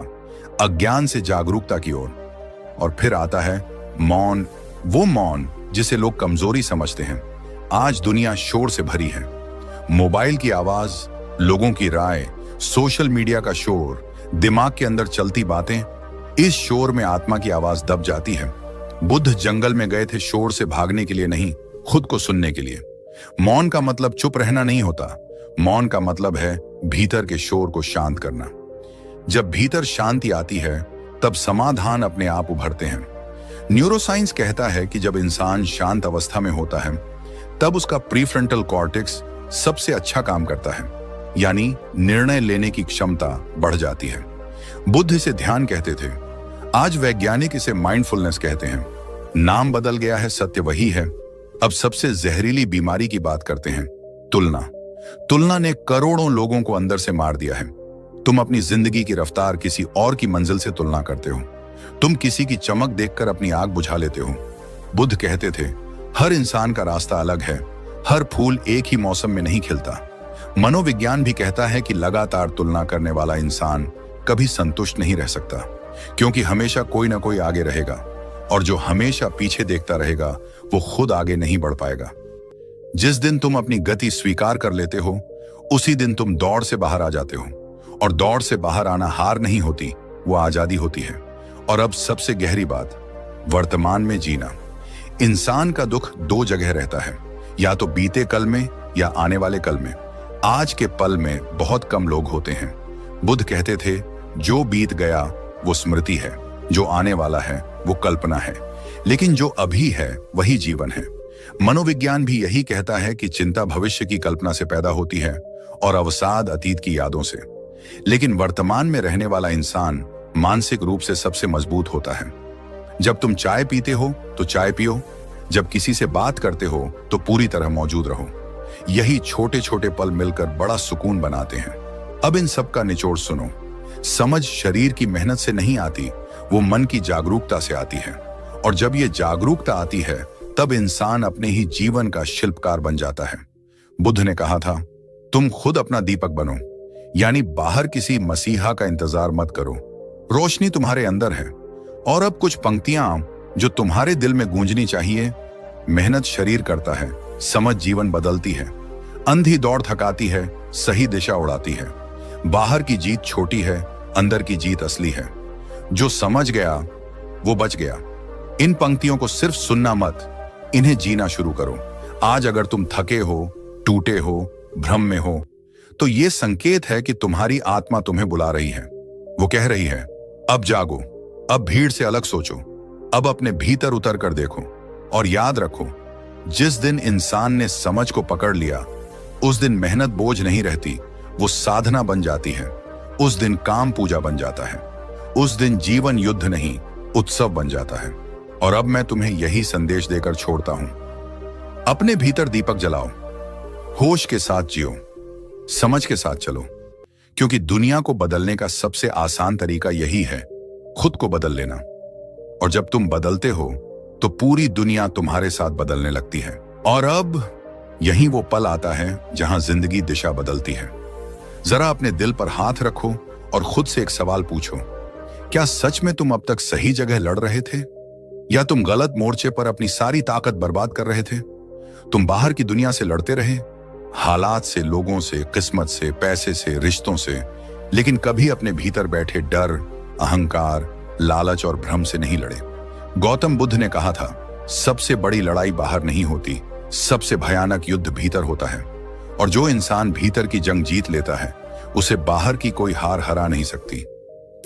अज्ञान से जागरूकता की ओर। और फिर आता है मौन, वो मौन जिसे लोग कमजोरी समझते हैं। आज दुनिया शोर से भरी है, मोबाइल की आवाज, लोगों की राय, सोशल मीडिया का शोर, दिमाग के अंदर चलती बातें। इस शोर में आत्मा की आवाज दब जाती है। बुद्ध जंगल में गए थे शोर से भागने के लिए नहीं, खुद को सुनने के लिए। मौन का मतलब चुप रहना नहीं होता, मौन का मतलब है भीतर के शोर को शांत करना। जब भीतर शांति आती है, तब समाधान अपने आप उभरते हैं। न्यूरोसाइंस कहता है कि जब इंसान शांत अवस्था में होता है, तब उसका प्रीफ्रंटल कॉर्टेक्स सबसे अच्छा काम करता है, यानी निर्णय लेने की क्षमता बढ़ जाती है। बुद्ध इसे ध्यान कहते थे, आज वैज्ञानिक इसे माइंडफुलनेस कहते हैं। नाम बदल गया है, सत्य वही है। अब सबसे जहरीली बीमारी की बात करते हैं, तुलना। तुलना ने करोड़ों लोगों को अंदर से मार दिया है। तुम अपनी जिंदगी की रफ्तार किसी और की मंजिल से तुलना करते हो। तुम किसी की चमक देखकर अपनी आग बुझा लेते हो। बुद्ध कहते थे, हर इंसान का रास्ता अलग है, हर फूल एक ही मौसम में नहीं खिलता। मनोविज्ञान भी कहता है कि लगातार तुलना करने वाला इंसान कभी संतुष्ट नहीं रह सकता, क्योंकि हमेशा कोई ना कोई आगे रहेगा, और जो हमेशा पीछे देखता रहेगा वो खुद आगे नहीं बढ़ पाएगा। जिस दिन तुम अपनी गति स्वीकार कर लेते हो, उसी दिन तुम दौड़ से बाहर आ जाते हो, और दौड़ से बाहर आना हार नहीं होती, वो आजादी होती है। और अब सबसे गहरी बात, वर्तमान में जीना। इंसान का दुख दो जगह रहता है, या तो बीते कल में या आने वाले कल में। आज के पल में बहुत कम लोग होते हैं। बुद्ध कहते थे, जो बीत गया वो स्मृति है, जो आने वाला है वो कल्पना है, लेकिन जो अभी है वही जीवन है। मनोविज्ञान भी यही कहता है कि चिंता भविष्य की कल्पना से पैदा होती है और अवसाद अतीत की यादों से। लेकिन वर्तमान में रहने वाला इंसान मानसिक रूप से सबसे मजबूत होता है। जब तुम चाय पीते हो तो चाय पियो, जब किसी से बात करते हो तो पूरी तरह मौजूद रहो। यही छोटे छोटे पल मिलकर बड़ा सुकून बनाते हैं। अब इन सब का निचोड़ सुनो। समझ शरीर की मेहनत से नहीं आती, वो मन की जागरूकता से आती है। और जब ये जागरूकता आती है तब इंसान अपने ही जीवन का शिल्पकार बन जाता है। बुद्ध ने कहा था, तुम खुद अपना दीपक बनो, यानी बाहर किसी मसीहा का इंतजार मत करो। रोशनी तुम्हारे अंदर है। और अब कुछ पंक्तियां जो तुम्हारे दिल में गूंजनी चाहिए। मेहनत शरीर करता है, समझ जीवन बदलती है। अंधी दौड़ थकाती है, सही दिशा उड़ाती है। बाहर की जीत छोटी है, अंदर की जीत असली है। जो समझ गया वो बच गया। इन पंक्तियों को सिर्फ सुनना मत, इन्हें जीना शुरू करो। आज अगर तुम थके हो, टूटे हो, भ्रम में हो, तो ये संकेत है कि तुम्हारी आत्मा तुम्हें बुला रही है। वो कह रही है, अब जागो, अब भीड़ से अलग सोचो, अब अपने भीतर उतर कर देखो। और याद रखो, जिस दिन इंसान ने समझ को पकड़ लिया, उस दिन मेहनत बोझ नहीं रहती, वो साधना बन जाती है। उस दिन काम पूजा बन जाता है। उस दिन जीवन युद्ध नहीं, उत्सव बन जाता है। और अब मैं तुम्हें यही संदेश देकर छोड़ता हूं। अपने भीतर दीपक जलाओ, होश के साथ जियो, समझ के साथ चलो, क्योंकि दुनिया को बदलने का सबसे आसान तरीका यही है, खुद को बदल लेना। और जब तुम बदलते हो तो पूरी दुनिया तुम्हारे साथ बदलने लगती है। और अब यही वो पल आता है जहां जिंदगी दिशा बदलती है। जरा अपने दिल पर हाथ रखो और खुद से एक सवाल पूछो, क्या सच में तुम अब तक सही जगह लड़ रहे थे, या तुम गलत मोर्चे पर अपनी सारी ताकत बर्बाद कर रहे थे? तुम बाहर की दुनिया से लड़ते रहे, हालात से, लोगों से, किस्मत से, पैसे से, रिश्तों से, लेकिन कभी अपने भीतर बैठे डर, अहंकार, लालच और भ्रम से नहीं लड़े। गौतम बुद्ध ने कहा था, सबसे बड़ी लड़ाई बाहर नहीं होती, सबसे भयानक युद्ध भीतर होता है। और जो इंसान भीतर की जंग जीत लेता है, उसे बाहर की कोई हार हरा नहीं सकती।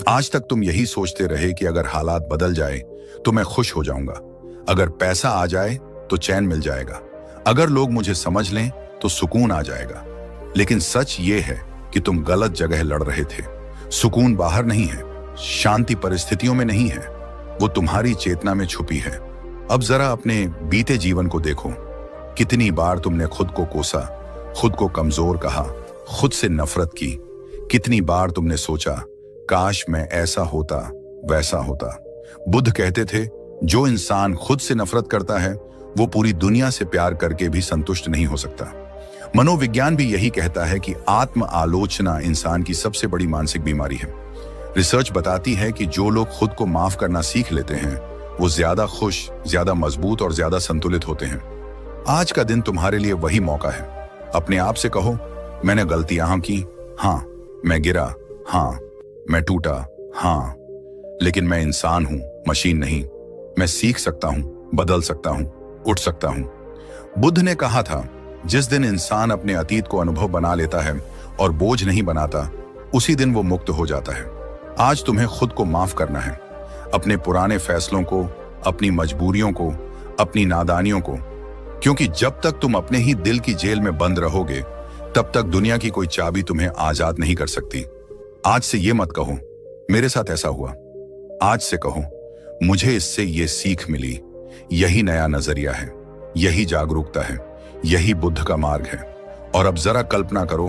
आज तक तुम यही सोचते रहे कि अगर हालात बदल जाए तो मैं खुश हो जाऊंगा, अगर पैसा आ जाए तो चैन मिल जाएगा, अगर लोग मुझे समझ लें तो सुकून आ जाएगा। लेकिन सच ये है कि तुम गलत जगह लड़ रहे थे। सुकून बाहर नहीं है, शांति परिस्थितियों में नहीं है, वो तुम्हारी चेतना में छुपी है। अब जरा अपने बीते जीवन को देखो। कितनी बार तुमने खुद को कोसा, खुद को कमजोर कहा, खुद से नफरत की। कितनी बार तुमने सोचा, काश मैं ऐसा होता, वैसा होता। बुद्ध कहते थे, जो इंसान खुद से नफरत करता है वो पूरी दुनिया से प्यार करके भी संतुष्ट नहीं हो सकता। मनोविज्ञान भी यही कहता है कि आत्म आलोचना इंसान की सबसे बड़ी मानसिक बीमारी है। रिसर्च बताती है कि जो लोग खुद को माफ करना सीख लेते हैं, वो ज्यादा खुश, ज्यादा मजबूत और ज्यादा संतुलित होते हैं। आज का दिन तुम्हारे लिए वही मौका है। अपने आप से कहो, मैंने गलतियां की, हाँ, मैं गिरा, हाँ, मैं टूटा, हाँ, लेकिन मैं इंसान हूं, मशीन नहीं। मैं सीख सकता हूं, बदल सकता हूं, उठ सकता हूं। बुद्ध ने कहा था, जिस दिन इंसान अपने अतीत को अनुभव बना लेता है और बोझ नहीं बनाता, उसी दिन वो मुक्त हो जाता है। आज तुम्हें खुद को माफ करना है, अपने पुराने फैसलों को, अपनी मजबूरियों को, अपनी नादानियों को, क्योंकि जब तक तुम अपने ही दिल की जेल में बंद रहोगे, तब तक दुनिया की कोई चाबी तुम्हें आजाद नहीं कर सकती। आज से ये मत कहो, मेरे साथ ऐसा हुआ। आज से कहो, मुझे इससे ये सीख मिली। यही नया नजरिया है, यही जागरूकता है, यही बुद्ध का मार्ग है। और अब जरा कल्पना करो,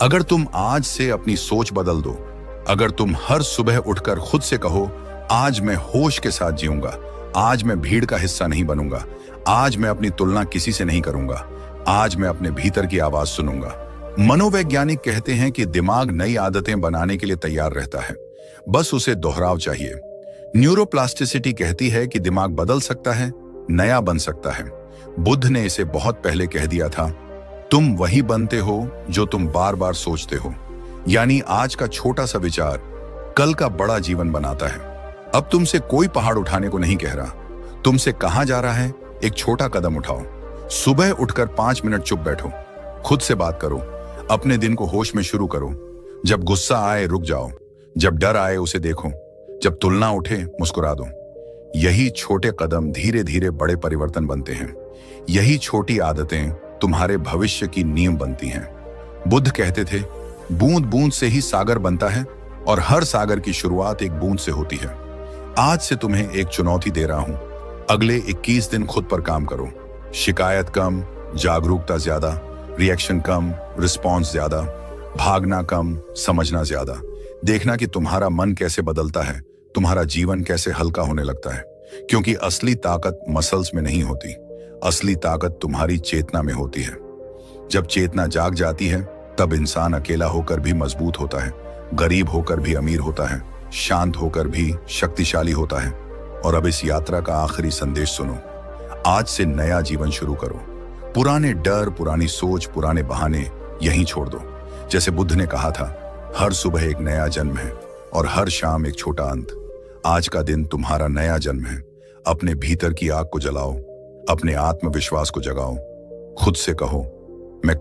अगर तुम आज से अपनी सोच बदल दो, अगर तुम हर सुबह उठकर खुद से कहो, आज मैं होश के साथ जीऊंगा, आज मैं भीड़ का हिस्सा नहीं बनूंगा, आज मैं अपनी तुलना किसी से नहीं करूंगा, आज मैं अपने भीतर की आवाज सुनूंगा। मनोवैज्ञानिक कहते हैं कि दिमाग नई आदतें बनाने के लिए तैयार रहता है, बस उसे दोहराव चाहिए। न्यूरोप्लास्टिसिटी कहती है कि दिमाग बदल सकता है, नया बन सकता है। बुद्ध ने इसे बहुत पहले कह दिया था, तुम वही बनते हो जो तुम बार बार सोचते हो। यानी आज का छोटा सा विचार कल का बड़ा जीवन बनाता है। अब तुमसे कोई पहाड़ उठाने को नहीं कह रहा, तुमसे कहा जा रहा है, एक छोटा कदम उठाओ। सुबह उठकर 5 मिनट चुप बैठो, खुद से बात करो, अपने दिन को होश में शुरू करो। जब गुस्सा आए रुक जाओ, जब डर आए उसे देखो, जब तुलना उठे मुस्कुरा दो। यही छोटे कदम धीरे धीरे बड़े परिवर्तन बनते हैं। यही छोटी आदतें तुम्हारे भविष्य की नींव बनती हैं। बुद्ध कहते थे, बूंद बूंद से ही सागर बनता है और हर सागर की शुरुआत एक बूंद से होती है। आज से तुम्हें एक चुनौती दे रहा हूं, अगले 21 दिन खुद पर काम करो। शिकायत कम, जागरूकता ज्यादा, रिएक्शन कम, रिस्पॉन्स ज्यादा, भागना कम, समझना ज्यादा। देखना कि तुम्हारा मन कैसे बदलता है, तुम्हारा जीवन कैसे हल्का होने लगता है। क्योंकि असली ताकत मसल्स में नहीं होती, असली ताकत तुम्हारी चेतना में होती है। जब चेतना जाग जाती है तब इंसान अकेला होकर भी मजबूत होता है, गरीब होकर भी अमीर होता है, शांत होकर भी शक्तिशाली होता है। और अब इस यात्रा का आखिरी संदेश सुनो। आज से नया जीवन शुरू करो। पुराने डर, पुरानी सोच, पुराने बहाने यहीं छोड़ दो। जैसे बुद्ध ने कहा था, हर सुबह एक नया जन्म है और हर शाम एक छोटा अंत। आज का दिन तुम्हारा नया जन्म है। अपने भीतर की आग को जलाओ, अपने आत्मविश्वास को जगाओ। खुद से कहो,